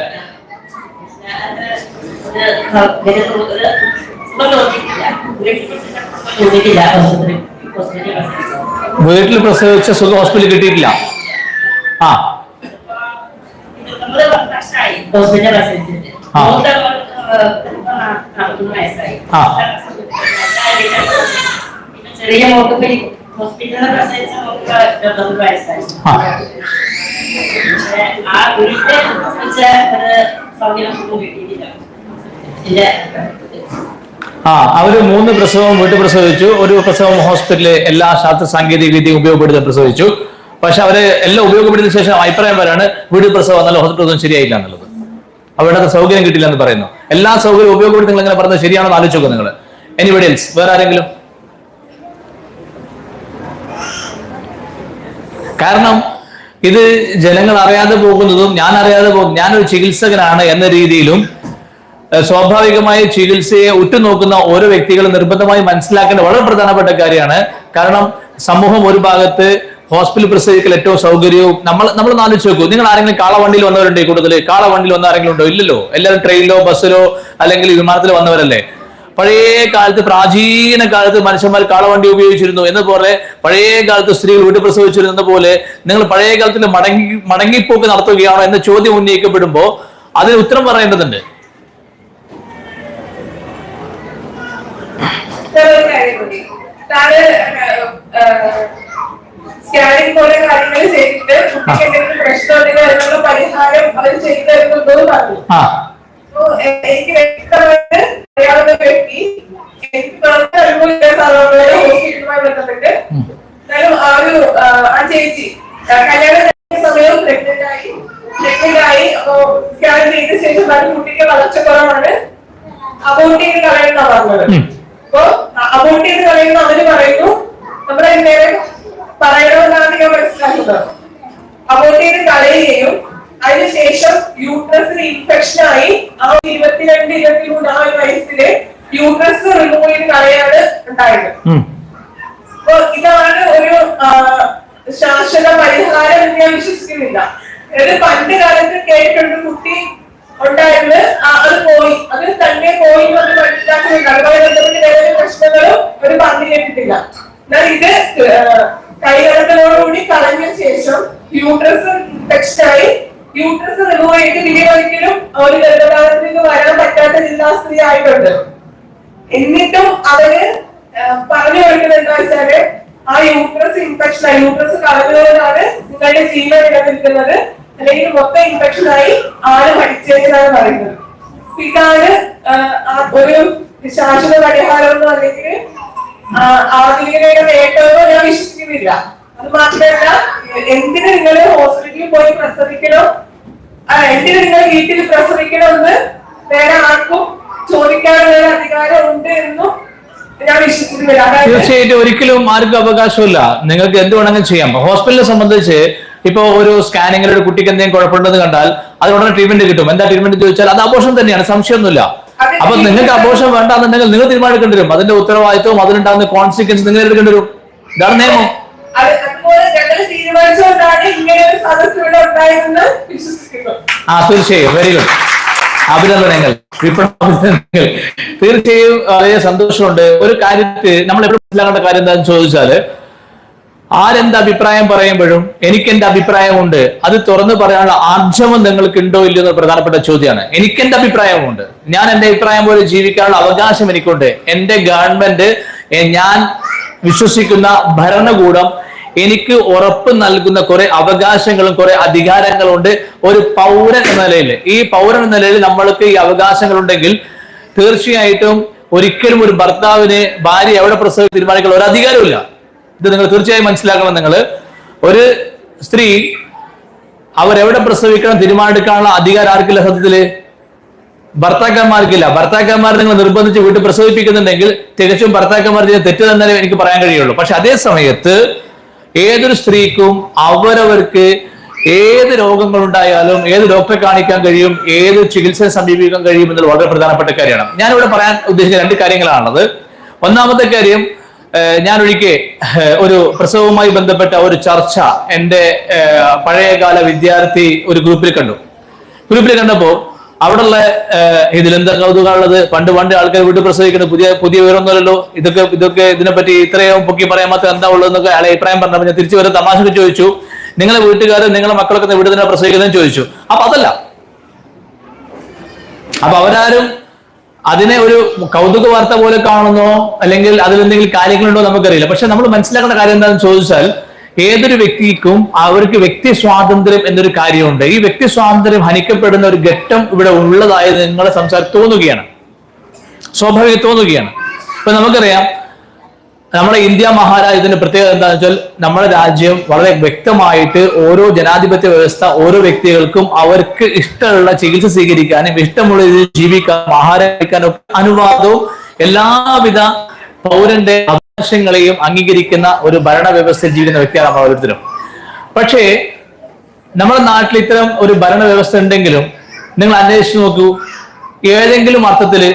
വീട്ടിൽ പ്രസവിച്ച സുഖം ഹോസ്പിറ്റലിൽ കിട്ടിയിട്ടില്ല. ചെറിയ മോക്ക് ഹോസ്പിറ്റലിൽ പ്രസവിച്ച മോക്ക് 22 വയസ്സായി. ആ വീട്ടിൽ സൗകര്യം കിട്ടിയിട്ടില്ല. അവര് 3 പ്രസവം വീട്ടിൽ പ്രസവിച്ചു, 1 പ്രസവം ഹോസ്പിറ്റലിൽ എല്ലാ ശാസ്ത്ര സാങ്കേതിക വിദ്യയും ഉപയോഗപ്പെടുത്തി പ്രസവിച്ചു. പക്ഷെ അവര് എല്ലാം ഉപയോഗപ്പെടുത്തിയ ശേഷം അഭിപ്രായം വരാണ് വീട്ടിൽ പ്രസവം എന്നല്ല, ഹോസ്പിറ്റൽ ഒന്നും ശരിയായില്ല എന്നുള്ളത്. അവിടെ സൗകര്യം കിട്ടില്ല എന്ന് പറയുന്നു. എല്ലാ സൗകര്യം ഉപയോഗപ്പെടുത്തി നിങ്ങൾ എങ്ങനെ പറഞ്ഞത് ശരിയാണെന്ന് ആലോചിച്ചോക്കുക നിങ്ങൾ. Anybody else? വേറെ ആരെങ്കിലും? കാരണം ഇത് ജനങ്ങൾ അറിയാതെ പോകുന്നതും ഞാൻ അറിയാതെ പോകും. ഞാനൊരു ചികിത്സകനാണ് എന്ന രീതിയിലും സ്വാഭാവികമായി ചികിത്സയെ ഉറ്റുനോക്കുന്ന ഓരോ വ്യക്തികളും നിർബന്ധമായി മനസ്സിലാക്കേണ്ട വളരെ പ്രധാനപ്പെട്ട കാര്യമാണ്. കാരണം സമൂഹം ഒരു ഭാഗത്ത് ഹോസ്പിറ്റൽ പ്രസവിക്കൽ ഏറ്റവും സൗകര്യവും നമ്മൾ ആലോചിച്ച് നോക്കൂ. നിങ്ങൾ ആരെങ്കിലും കാളവണ്ടിയിൽ വന്നവരുണ്ടോ? കൂടുതൽ കാളവണ്ടിയിൽ വന്ന ആരെങ്കിലും ഉണ്ടോ? ഇല്ലല്ലോ. എല്ലാവരും ട്രെയിനിലോ ബസ്സിലോ അല്ലെങ്കിൽ വിമാനത്തിലോ വന്നവരല്ലേ. പഴയ കാലത്ത്, പ്രാചീന കാലത്ത് മനുഷ്യന്മാർ കാളവണ്ടി ഉപയോഗിച്ചിരുന്നു എന്നപോലെ പഴയ കാലത്ത് സ്ത്രീകൾ വീട്ടിൽ പ്രസവിച്ചിരുന്ന പോലെ നിങ്ങൾ പഴയ കാലത്തിൽ മടങ്ങിപ്പോക്ക് നടത്തുകയാണോ എന്ന ചോദ്യം ഉന്നയിക്കപ്പെടുമ്പോ അതിന് ഉത്തരം പറയേണ്ടതുണ്ട്. സ്കാനിങ് പോലെ കാര്യങ്ങൾ ചെയ്തിട്ട് കുട്ടിക്ക് എന്തെങ്കിലും പ്രശ്നമുണ്ടെങ്കിൽ അതിനുള്ള പരിഹാരം അവർ ചെയ്തു തരുന്നുണ്ടോ എന്ന് പറഞ്ഞു. എനിക്ക് വ്യക്തമായിട്ട് അറിയാവുന്ന വ്യക്തി എനിക്ക് ഹോസ്പിറ്റലുമായി ബന്ധപ്പെട്ട് എന്നാലും ആ ചേച്ചി കല്യാണം കഴിഞ്ഞ സമയം പ്രഗ്നന്റ് ആയി സ്കാൻ ചെയ്ത ശേഷം കുട്ടിക്ക് വളർച്ചക്കുറവാണ്, അബോർട്ട് ചെയ്ത് കളയുന്ന പറഞ്ഞത്. അപ്പൊ അബോർട്ട് ചെയ്ത് കളയുന്ന അവര് പറയുന്നു നമ്മുടെ നേരെ പറയണമെന്നാണ് ഞാൻ മനസ്സിലാക്കുന്നത്. അബോർട്ട് ചെയ്ത് കളയുകയും അതിനുശേഷം യൂട്രസിന് ഇൻഫെക്ഷൻ ആയി ആ 22-23 ആ വയസ്സില് യൂട്രസ് റിമൂവ് ചെയ്ത് കളയാണ് ഉണ്ടായത്. അപ്പൊ ഇതാണ് ഒരു ശാശ്വത പരിഹാരം എന്ന് ഞാൻ വിശ്വസിക്കുന്നില്ല. അതായത് പണ്ട് കാലത്ത് കേട്ടിട്ടുണ്ട് കുട്ടി ഉണ്ടായിരുന്നു, അത് പോയി, അത് തന്നെ പോയി എന്ന് മനസ്സിലാക്കുന്നുണ്ട്. അതുമായി ബന്ധപ്പെട്ട് വേറെ പ്രശ്നങ്ങളും ഒരു പറഞ്ഞു കേട്ടിട്ടില്ല. എന്നാൽ ഇത് കൈകടത്തലോടുകൂടി കളഞ്ഞ ശേഷം യൂട്രസ് ഇൻഫെക്ഷൻ ആയി യൂട്രസ് റിമൂവ് ചെയ്ത് ഇനി ഒരിക്കലും ഒരു ഗർഭധാരണത്തിലേക്ക് വരാൻ പറ്റാത്ത ജില്ലാ സ്ത്രീ ആയിട്ടുണ്ട്. എന്നിട്ടും അവര് പറഞ്ഞു കൊടുക്കുന്നത് എന്താ വെച്ചാല് ആ യൂട്രസ് ഇൻഫെക്ഷൻ ആയി, യൂട്രസ് കളഞ്ഞതുകൊണ്ടാണ് നിങ്ങളുടെ ജീവൻ നിലനിൽക്കുന്നത്, അല്ലെങ്കിൽ മൊത്തം ഇൻഫെക്ഷൻ ആയി ആള് മരിച്ചതെന്നാണ് പറയുന്നത്. ഇതാണ് ഒരു ശാശ്വത പരിഹാരമൊന്നും അല്ലെങ്കിൽ ആധുനികതയുടെ നേട്ടമോ ഞാൻ വിശ്വസിക്കുന്നില്ല. അത് മാത്രമല്ല, എന്തിന് നിങ്ങൾ ഹോസ്പിറ്റലിൽ പോയി പ്രസവിക്കണോ, എന്തിന് നിങ്ങൾ വീട്ടിൽ പ്രസവിക്കണമെന്ന് വേറെ ആർക്കും ചോദിക്കാനുള്ള അധികാരം ഉണ്ട് എന്നും ഞാൻ വിശ്വസിക്കുന്നില്ല. തീർച്ചയായിട്ടും ഒരിക്കലും ആർക്കും അവകാശമില്ല. നിങ്ങൾക്ക് എന്ത് വേണമെങ്കിലും ചെയ്യാം. ഹോസ്പിറ്റലിനെ സംബന്ധിച്ച് ഇപ്പൊ ഒരു സ്കാനിങ്ങിൽ ഒരു കുട്ടിക്ക് എന്തെങ്കിലും കുഴപ്പമുണ്ടെന്ന് കണ്ടാൽ അത് ഉടനെ ട്രീറ്റ്മെന്റ് കിട്ടും. എന്താ ട്രീറ്റ്മെന്റ് ചോദിച്ചാൽ അത് അബോർഷൻ തന്നെയാണ്, സംശയമൊന്നുമില്ല. അപ്പൊ നിങ്ങൾക്ക് അബോർഷൻ വേണ്ടാന്നുണ്ടെങ്കിൽ നിങ്ങൾ തീരുമാനിക്കേണ്ടി വരും. അതിന്റെ ഉത്തരവാദിത്വം അതിലുണ്ടാകുന്ന കോൺസിക്വൻസ് നിങ്ങൾ എടുക്കേണ്ടി വരും. ഇതാണ് നിയമം. അതുപോലെ ഞങ്ങൾ തീരുമാനിച്ചുകൊണ്ടാണ് ഇങ്ങനെ ഒരു സദസ് ഇവിടെ ഉണ്ടായതെന്ന് വിശ്വസിക്കുന്നു. തീർച്ചയായും വെരി ഗുഡ്, അഭിനന്ദനങ്ങൾ, വിപ്ലവാഭിനന്ദനങ്ങൾ. തീർച്ചയായും വളരെ സന്തോഷമുണ്ട്. ഒരു കാര്യത്തിൽ നമ്മൾ എവിടെ മനസ്സിലാക്കേണ്ട കാര്യം എന്താണെന്ന് ചോദിച്ചാല്, ആരെന്ത് അഭിപ്രായം പറയുമ്പോഴും എനിക്ക് എന്റെ അഭിപ്രായമുണ്ട്, അത് തുറന്നു പറയാനുള്ള ആർജവം നിങ്ങൾക്ക് ഉണ്ടോ ഇല്ലയോ എന്ന പ്രധാനപ്പെട്ട ചോദ്യമാണ്. എനിക്ക് എന്റെ അഭിപ്രായമുണ്ട്, ഞാൻ എന്റെ അഭിപ്രായം പോലെ ജീവിക്കാനുള്ള അവകാശം എനിക്കുണ്ട്. എന്റെ ഗവൺമെന്റ്, ഞാൻ വിശ്വസിക്കുന്ന ഭരണകൂടം എനിക്ക് ഉറപ്പ് നൽകുന്ന കുറെ അവകാശങ്ങളും കുറെ അധികാരങ്ങളും ഉണ്ട് ഒരു പൗരൻ എന്ന നിലയിൽ. ഈ പൗരൻ എന്ന നിലയിൽ നമ്മൾക്ക് ഈ അവകാശങ്ങൾ ഉണ്ടെങ്കിൽ തീർച്ചയായിട്ടും ഒരിക്കലും ഒരു ഭർത്താവിന് ഭാര്യ എവിടെ പ്രസവിച്ച് തീരുമാനിക്കാൻ ഒരു അധികാരമില്ല. ഇത് നിങ്ങൾ തീർച്ചയായും മനസ്സിലാക്കണം. നിങ്ങൾ ഒരു സ്ത്രീ അവരെവിടെ പ്രസവിക്കണം തീരുമാനിക്കാനുള്ള അധികാരം ആർക്കില്ല? സത്യത്തില് ഭർത്താക്കന്മാർക്കില്ല. ഭർത്താക്കന്മാർ നിങ്ങൾ നിർബന്ധിച്ച് വീട്ടിൽ പ്രസവിപ്പിക്കുന്നുണ്ടെങ്കിൽ തികച്ചും ഭർത്താക്കന്മാർ ചെയ്ത തെറ്റ് തന്നെ എനിക്ക് പറയാൻ കഴിയുള്ളൂ. പക്ഷെ അതേ സമയത്ത് ഏതൊരു സ്ത്രീക്കും അവരവർക്ക് ഏത് രോഗങ്ങളുണ്ടായാലും ഏത് ഡോക്ടറെ കാണിക്കാൻ കഴിയും, ഏത് ചികിത്സയെ സമീപിക്കാൻ കഴിയും എന്നത് വളരെ പ്രധാനപ്പെട്ട കാര്യമാണ്. ഞാനിവിടെ പറയാൻ ഉദ്ദേശിച്ച രണ്ട് കാര്യങ്ങളാണത്. ഒന്നാമത്തെ കാര്യം, ഞാൻ ഒരിക്കൽ ഒരു പ്രസവവുമായി ബന്ധപ്പെട്ട ഒരു ചർച്ച എന്റെ പഴയകാല വിദ്യാർത്ഥി ഒരു ഗ്രൂപ്പിൽ കണ്ടപ്പോ അവിടെയുള്ള ഇതിലെന്താ കൗതുകമുള്ളത്? പണ്ട് ആൾക്കാർ വീട്ടിൽ പ്രസവിക്കുന്നത് പുതിയ വിവരമൊന്നുമല്ലല്ലോ. ഇതൊക്കെ ഇതിനെപ്പറ്റി ഇത്രയും പൊക്കി പറയാൻ മാത്രം എന്താ ഉള്ളതെന്നൊക്കെ അയാളെ അഭിപ്രായം പറഞ്ഞപ്പോൾ ഞാൻ തിരിച്ചു വരെ തമാശക്ക് ചോദിച്ചു, നിങ്ങളെ വീട്ടുകാരും നിങ്ങളെ മക്കളൊക്കെ വീട്ടിൽ തന്നെ പ്രസവിക്കുന്നതെന്ന് ചോദിച്ചു. അപ്പൊ അതല്ല, അപ്പൊ അവരാരും അതിനെ ഒരു കൗതുക വാർത്ത പോലെ കാണുന്നോ അല്ലെങ്കിൽ അതിലെന്തെങ്കിലും കാര്യങ്ങളുണ്ടോ നമുക്കറിയില്ല. പക്ഷെ നമ്മൾ മനസ്സിലാക്കേണ്ട കാര്യം എന്താണെന്ന് ചോദിച്ചാൽ, ഏതൊരു വ്യക്തിക്കും അവർക്ക് വ്യക്തി സ്വാതന്ത്ര്യം എന്നൊരു കാര്യമുണ്ട്. ഈ വ്യക്തി സ്വാതന്ത്ര്യം ഹനിക്കപ്പെടുന്ന ഒരു ഘട്ടം ഇവിടെ ഉള്ളതായി നിങ്ങളെ സംസാരം തോന്നുകയാണ്, സ്വാഭാവികം തോന്നുകയാണ്. ഇപ്പൊ നമുക്കറിയാം, നമ്മുടെ ഇന്ത്യ മഹാരാജ്യത്തിന്റെ പ്രത്യേകത എന്താണെന്ന് വെച്ചാൽ, നമ്മുടെ രാജ്യം വളരെ വ്യക്തമായിട്ട് ഓരോ ജനാധിപത്യ വ്യവസ്ഥ ഓരോ വ്യക്തികൾക്കും അവർക്ക് ഇഷ്ടമുള്ള ചികിത്സ സ്വീകരിക്കാനും ഇഷ്ടമുള്ള രീതിയിൽ ജീവിക്കാനും ആഹാരം കഴിക്കാനും അനുവാദവും എല്ലാവിധ പൗരന്റെ അവകാശങ്ങളെയും അംഗീകരിക്കുന്ന ഒരു ഭരണ വ്യവസ്ഥയിൽ ജീവിക്കുന്ന വ്യക്തിയാണ് നമ്മൾ ഓരോരുത്തരും. പക്ഷേ നമ്മുടെ നാട്ടിൽ ഇത്തരം ഒരു ഭരണ വ്യവസ്ഥ ഉണ്ടെങ്കിലും നിങ്ങൾ അന്വേഷിച്ച് നോക്കൂ, ഏതെങ്കിലും അർത്ഥത്തില്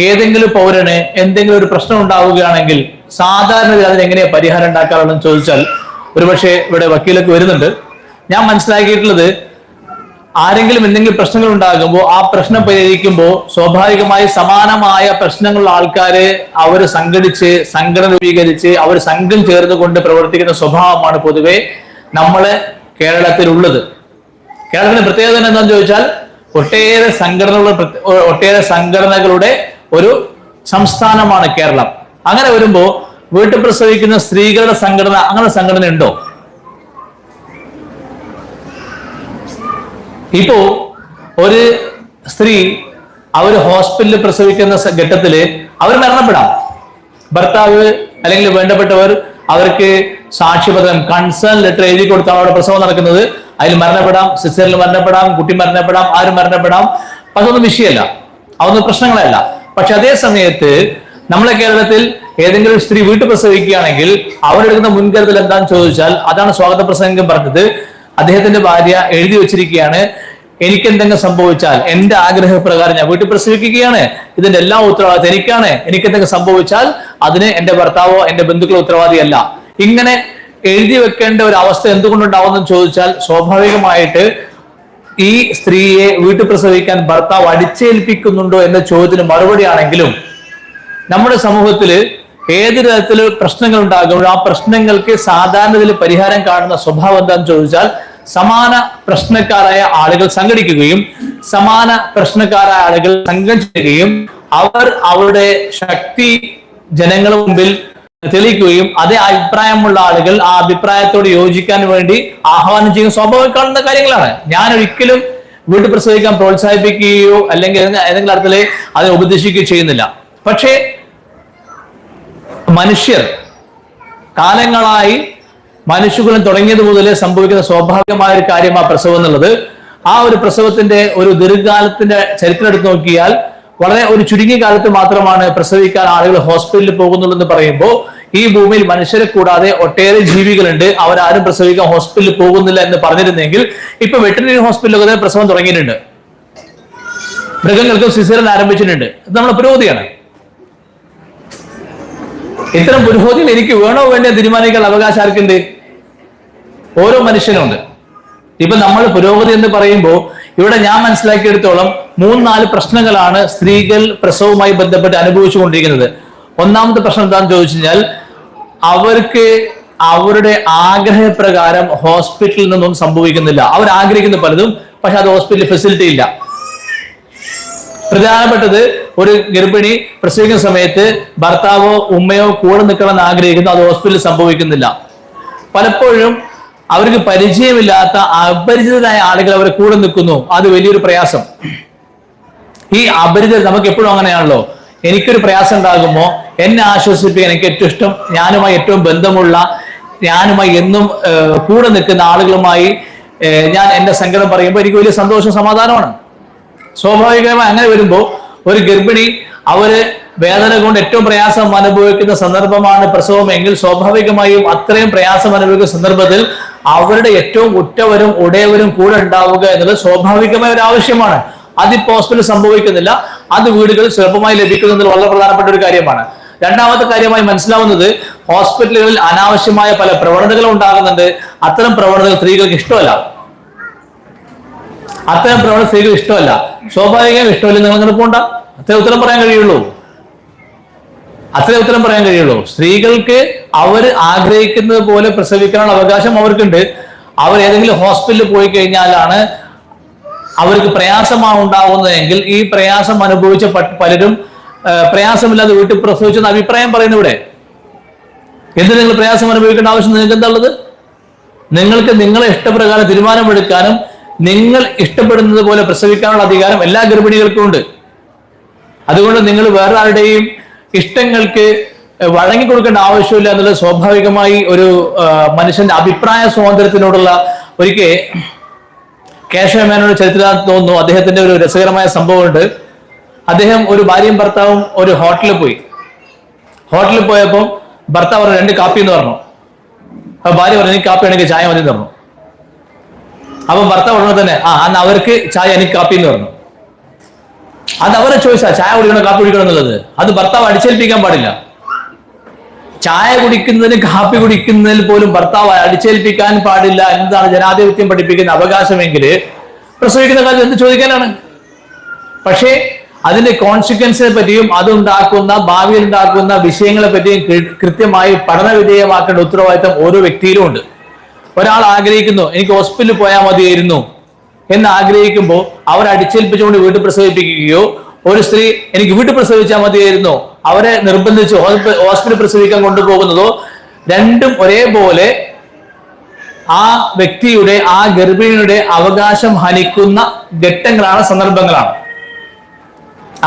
ഏതെങ്കിലും പൗരന് എന്തെങ്കിലും ഒരു പ്രശ്നം ഉണ്ടാവുകയാണെങ്കിൽ സാധാരണ അതിനെങ്ങനെയാ പരിഹാരം ഉണ്ടാക്കാറുള്ളതെന്ന് ചോദിച്ചാൽ, ഒരുപക്ഷെ ഇവിടെ വക്കീലൊക്കെ വരുന്നുണ്ട്, ഞാൻ മനസ്സിലാക്കിയിട്ടുള്ളത്, ആരെങ്കിലും എന്തെങ്കിലും പ്രശ്നങ്ങൾ ഉണ്ടാകുമ്പോൾ ആ പ്രശ്നം പരിഹരിക്കുമ്പോൾ സ്വാഭാവികമായി സമാനമായ പ്രശ്നങ്ങളുള്ള ആൾക്കാര് അവർ സംഘടിച്ച് സംഘടന രൂപീകരിച്ച് അവർ സംഘം ചേർന്നുകൊണ്ട് പ്രവർത്തിക്കുന്ന സ്വഭാവമാണ് പൊതുവെ നമ്മളെ കേരളത്തിലുള്ളത്. കേരളത്തിന്റെ പ്രത്യേകത എന്താണെന്ന് ചോദിച്ചാൽ, ഒട്ടേറെ സംഘടനകളുടെ ഒരു സംസ്ഥാനമാണ് കേരളം. അങ്ങനെ വരുമ്പോ വീട്ടിൽ പ്രസവിക്കുന്ന സ്ത്രീകളുടെ സംഘടന, അങ്ങനെ സംഘടന ഉണ്ടോ? ഇപ്പോ ഒരു സ്ത്രീ അവർ ഹോസ്പിറ്റലിൽ പ്രസവിക്കുന്ന ഘട്ടത്തില് അവർ മരണപ്പെടാം. ഭർത്താവ് അല്ലെങ്കിൽ വേണ്ടപ്പെട്ടവർ അവർക്ക് സാക്ഷ്യപത്രം, കൺസേൺ ലെറ്റർ എഴുതി കൊടുത്താണ് അവിടെ പ്രസവം നടക്കുന്നത്. അതിൽ മരണപ്പെടാം, സിസ്റ്ററിൽ മരണപ്പെടാം, കുട്ടി മരണപ്പെടാം, ആരും മരണപ്പെടാം. അതൊന്നും വിഷയമല്ല, അതൊന്നും പ്രശ്നങ്ങളല്ല. പക്ഷെ അതേ സമയത്ത് നമ്മളെ കേരളത്തിൽ ഏതെങ്കിലും സ്ത്രീ വീട്ടിൽ പ്രസവിക്കുകയാണെങ്കിൽ അവരെടുക്കുന്ന മുൻകരുതൽ എന്താണെന്ന് ചോദിച്ചാൽ, അതാണ് സ്വാഗത പ്രസംഗം പറഞ്ഞത്. അദ്ദേഹത്തിന്റെ ഭാര്യ എഴുതി വെച്ചിരിക്കുകയാണ്, എനിക്ക് എന്തെങ്കിലും സംഭവിച്ചാൽ എന്റെ ആഗ്രഹപ്രകാരം ഞാൻ വീട്ടിൽ പ്രസവിക്കുകയാണ്, ഇതിന്റെ എല്ലാ ഉത്തരവാദിത്വം എനിക്കാണ്, എനിക്ക് എന്തെങ്കിലും സംഭവിച്ചാൽ അതിന് എന്റെ ഭർത്താവോ എന്റെ ബന്ധുക്കളോ ഉത്തരവാദിയല്ല. ഇങ്ങനെ എഴുതി വെക്കേണ്ട ഒരു അവസ്ഥ എന്തുകൊണ്ടുണ്ടാവുമെന്ന് ചോദിച്ചാൽ, സ്വാഭാവികമായിട്ട് ഈ സ്ത്രീയെ വീട്ടിൽ പ്രസവിക്കാൻ ഭർത്താവ് അടിച്ചേൽപ്പിക്കുന്നുണ്ടോ എന്ന ചോദ്യത്തിന് മറുപടി ആണെങ്കിലും, നമ്മുടെ സമൂഹത്തിൽ ഏത് തരത്തില് പ്രശ്നങ്ങൾ ഉണ്ടാകുമ്പോഴും ആ പ്രശ്നങ്ങൾക്ക് സാധാരണത്തിൽ പരിഹാരം കാണുന്ന സ്വഭാവം എന്താണെന്ന് ചോദിച്ചാൽ, സമാന പ്രശ്നക്കാരായ ആളുകൾ സംഘടിക്കുകയും സമാന പ്രശ്നക്കാരായ ആളുകൾ സംഘം ചെയ്യുകയും അവർ അവരുടെ ശക്തി ജനങ്ങളുടെ മുമ്പിൽ തെളിയിക്കുകയും അതേ അഭിപ്രായമുള്ള ആളുകൾ ആ അഭിപ്രായത്തോട് യോജിക്കാൻ വേണ്ടി ആഹ്വാനം ചെയ്യുന്ന സ്വാഭാവികം കാണുന്ന കാര്യങ്ങളാണ്. ഞാൻ ഒരിക്കലും വീട്ടിൽ പ്രസവിക്കാൻ പ്രോത്സാഹിപ്പിക്കുകയോ അല്ലെങ്കിൽ ഏതെങ്കിലും അർത്ഥത്തിൽ അതിനെ ഉപദേശിക്കുകയോ ചെയ്യുന്നില്ല. പക്ഷേ മനുഷ്യർ കാലങ്ങളായി മനുഷ്യകുലം തുടങ്ങിയത് മുതലേ സംഭവിക്കുന്ന സ്വാഭാവികമായ ഒരു കാര്യമാണ് പ്രസവം എന്നുള്ളത്. ആ ഒരു പ്രസവത്തിന്റെ ഒരു ദീർഘകാലത്തിന്റെ ചരിത്രം എടുത്ത് നോക്കിയാൽ വളരെ ഒരു ചുരുങ്ങിയ കാലത്ത് മാത്രമാണ് പ്രസവിക്കാൻ ആളുകൾ ഹോസ്പിറ്റലിൽ പോകുന്നുള്ളൂ എന്ന് പറയുമ്പോൾ, ഈ ഭൂമിയിൽ മനുഷ്യരെ കൂടാതെ ഒട്ടേറെ ജീവികളുണ്ട്, അവരാരും പ്രസവിക്കാൻ ഹോസ്പിറ്റലിൽ പോകുന്നില്ല എന്ന് പറഞ്ഞിരുന്നെങ്കിൽ ഇപ്പൊ വെറ്ററിനറി ഹോസ്പിറ്റലൊക്കെ പ്രസവം തുടങ്ങിയിട്ടുണ്ട്, മൃഗങ്ങൾക്കും സിസേറിയൻ ആരംഭിച്ചിട്ടുണ്ട്. ഇത് നമ്മുടെ പുരോഗതിയാണ്. ഇത്തരം പുരോഗതിയിൽ എനിക്ക് വേണോ വേണ്ടോ തീരുമാനിക്കാൻ അവകാശം ആർക്കുണ്ട്? ഓരോ മനുഷ്യനുണ്ട്. ഇപ്പൊ നമ്മൾ പുരോഗതി എന്ന് പറയുമ്പോൾ ഇവിടെ ഞാൻ മനസ്സിലാക്കിയെടുത്തോളം 3-4 പ്രശ്നങ്ങളാണ് സ്ത്രീകൾ പ്രസവവുമായി ബന്ധപ്പെട്ട് അനുഭവിച്ചുകൊണ്ടിരിക്കുന്നത്. ഒന്നാമത്തെ പ്രശ്നം എന്താണെന്ന് ചോദിച്ചു കഴിഞ്ഞാൽ, അവർക്ക് അവരുടെ ആഗ്രഹപ്രകാരം ഹോസ്പിറ്റലിൽ നിന്നൊന്നും സംഭവിക്കുന്നില്ല. അവർ ആഗ്രഹിക്കുന്ന പലതും, പക്ഷെ അത് ഹോസ്പിറ്റലിൽ ഫെസിലിറ്റി ഇല്ല. പ്രധാനപ്പെട്ടത്, ഒരു ഗർഭിണി പ്രസവിക്കുന്ന സമയത്ത് ഭർത്താവോ ഉമ്മയോ കൂടെ നിൽക്കണമെന്ന് ആഗ്രഹിക്കുന്നു, അത് ഹോസ്പിറ്റലിൽ സംഭവിക്കുന്നില്ല. പലപ്പോഴും അവർക്ക് പരിചയമില്ലാത്ത അപരിചിതരായ ആളുകൾ അവരെ കൂടെ നിൽക്കുന്നു, അത് വലിയൊരു പ്രയാസം. ഈ അപരിചിതർ നമുക്ക് എപ്പോഴും അങ്ങനെയാണല്ലോ. എനിക്കൊരു പ്രയാസം ഉണ്ടാകുമ്പോൾ എന്നെ ആശ്വസിപ്പിക്കാൻ എനിക്ക് ഏറ്റവും ഇഷ്ടം, ഞാനുമായി ഏറ്റവും ബന്ധമുള്ള, ഞാനുമായി എന്നും കൂടെ നിൽക്കുന്ന ആളുകളുമായി ഞാൻ എന്റെ സങ്കടം പറയുമ്പോൾ എനിക്ക് വലിയ സന്തോഷം സമാധാനമാണ്. സ്വാഭാവികമായി അങ്ങനെ വരുമ്പോൾ ഒരു ഗർഭിണി അവര് വേദന കൊണ്ട് ഏറ്റവും പ്രയാസം അനുഭവിക്കുന്ന സന്ദർഭമാണ് പ്രസവമെങ്കിൽ, സ്വാഭാവികമായും അത്രയും പ്രയാസം അനുഭവിക്കുന്ന സന്ദർഭത്തിൽ അവരുടെ ഏറ്റവും ഉറ്റവരും ഉടയവരും കൂടെ ഉണ്ടാവുക എന്നുള്ളത് സ്വാഭാവികമായ ഒരു ആവശ്യമാണ്. അതിപ്പോ ഹോസ്പിറ്റലിൽ സംഭവിക്കുന്നില്ല, അത് വീടുകളിൽ സുലഭമായി ലഭിക്കുന്നത് വളരെ പ്രധാനപ്പെട്ട ഒരു കാര്യമാണ്. രണ്ടാമത്തെ കാര്യമായി മനസ്സിലാവുന്നത്, ഹോസ്പിറ്റലുകളിൽ അനാവശ്യമായ പല പ്രവണതകളും ഉണ്ടാകുന്നുണ്ട്. അത്തരം പ്രവണതകൾ സ്ത്രീകൾക്ക് ഇഷ്ടമല്ല. സ്വാഭാവികം ഇഷ്ടമല്ല. നിങ്ങൾ അങ്ങനെ പോണ്ട. അത്രേ ഉത്തരം പറയാൻ കഴിയുള്ളൂ. സ്ത്രീകൾക്ക് അവർ ആഗ്രഹിക്കുന്നത് പോലെ പ്രസവിക്കാനുള്ള അവകാശം അവർക്കുണ്ട്. അവർ ഏതെങ്കിലും ഹോസ്പിറ്റലിൽ പോയി കഴിഞ്ഞാലാണ് അവർക്ക് പ്രയാസമാണ് ഉണ്ടാവുന്നതെങ്കിൽ, ഈ പ്രയാസം അനുഭവിച്ച പലരും പ്രയാസമില്ലാതെ വീട്ടിൽ പ്രസവിച്ചെന്ന് അഭിപ്രായം പറയുന്നു. ഇവിടെ എന്ത് നിങ്ങൾ പ്രയാസം അനുഭവിക്കേണ്ട ആവശ്യം നിങ്ങൾക്ക് എന്താ ഉള്ളത്? നിങ്ങൾക്ക് നിങ്ങളെ ഇഷ്ടപ്രകാരം തീരുമാനമെടുക്കാനും നിങ്ങൾ ഇഷ്ടപ്പെടുന്നത് പോലെ പ്രസവിക്കാനുള്ള അധികാരം എല്ലാ ഗർഭിണികൾക്കും ഉണ്ട്. അതുകൊണ്ട് നിങ്ങൾ വേറെ ആരുടെയും ഇഷ്ടങ്ങൾക്ക് വഴങ്ങി കൊടുക്കേണ്ട ആവശ്യമില്ല എന്നുള്ളത് സ്വാഭാവികമായി ഒരു മനുഷ്യന്റെ അഭിപ്രായ സ്വാതന്ത്ര്യത്തിനോടുള്ള ഒരിക്കൽ കേശവമേനോന്റെ ചരിത്രത്തിൽ തോന്നുന്നു. അദ്ദേഹത്തിന്റെ ഒരു രസകരമായ സംഭവമുണ്ട്. അദ്ദേഹം ഒരു ഭാര്യയും ഭർത്താവും ഒരു ഹോട്ടലിൽ പോയപ്പോൾ ഭർത്താവ് പറഞ്ഞു 2 കാപ്പി എന്ന് പറഞ്ഞു. അപ്പൊ ഭാര്യ പറഞ്ഞു എനിക്ക് കാപ്പി ആണെങ്കിൽ ചായ മതി എന്ന് പറഞ്ഞു. അപ്പൊ ഭർത്താവ് ഉടനെ തന്നെ അന്ന് അവർക്ക് ചായ എനിക്ക് കാപ്പി എന്ന് പറഞ്ഞു. അത് അവരെ ചോയ്സാ, ചായ കുടിക്കണോ കാപ്പി കുടിക്കണോ എന്നുള്ളത്. അത് ഭർത്താവ് അടിച്ചേൽപ്പിക്കാൻ പാടില്ല. ചായ കുടിക്കുന്നതിന് കാപ്പി കുടിക്കുന്നതിൽ പോലും ഭർത്താവ് അടിച്ചേൽപ്പിക്കാൻ പാടില്ല എന്നതാണ് ജനാധിപത്യം പഠിപ്പിക്കുന്ന അവകാശമെങ്കിൽ പ്രസവിക്കുന്ന കാലത്ത് എന്ത് ചോദിക്കാനാണ്? പക്ഷേ അതിന്റെ കോൺസിക്വൻസിനെ പറ്റിയും അതുണ്ടാക്കുന്ന ഭാവിയിൽ ഉണ്ടാക്കുന്ന വിഷയങ്ങളെ പറ്റിയും കൃത്യമായി പഠന വിധേയമാക്കേണ്ട ഉത്തരവാദിത്തം ഓരോ വ്യക്തിയിലും ഉണ്ട്. ഒരാൾ ആഗ്രഹിക്കുന്നു എനിക്ക് ഹോസ്പിറ്റലിൽ പോയാൽ മതിയായിരുന്നു എന്ന് ആഗ്രഹിക്കുമ്പോൾ അവർ അടിച്ചേൽപ്പിച്ചുകൊണ്ട് വീട്ടിൽ പ്രസവിപ്പിക്കുകയോ, ഒരു സ്ത്രീ എനിക്ക് വീട്ടിൽ പ്രസവിച്ചാൽ മതിയായിരുന്നു അവരെ നിർബന്ധിച്ച് ഹോസ്പിറ്റലിൽ പ്രസവിക്കാൻ കൊണ്ടുപോകുന്നതോ, രണ്ടും ഒരേപോലെ ആ വ്യക്തിയുടെ, ആ ഗർഭിണിയുടെ അവകാശം ഹനിക്കുന്ന ഘട്ടങ്ങളാണ്, സന്ദർഭങ്ങളാണ്.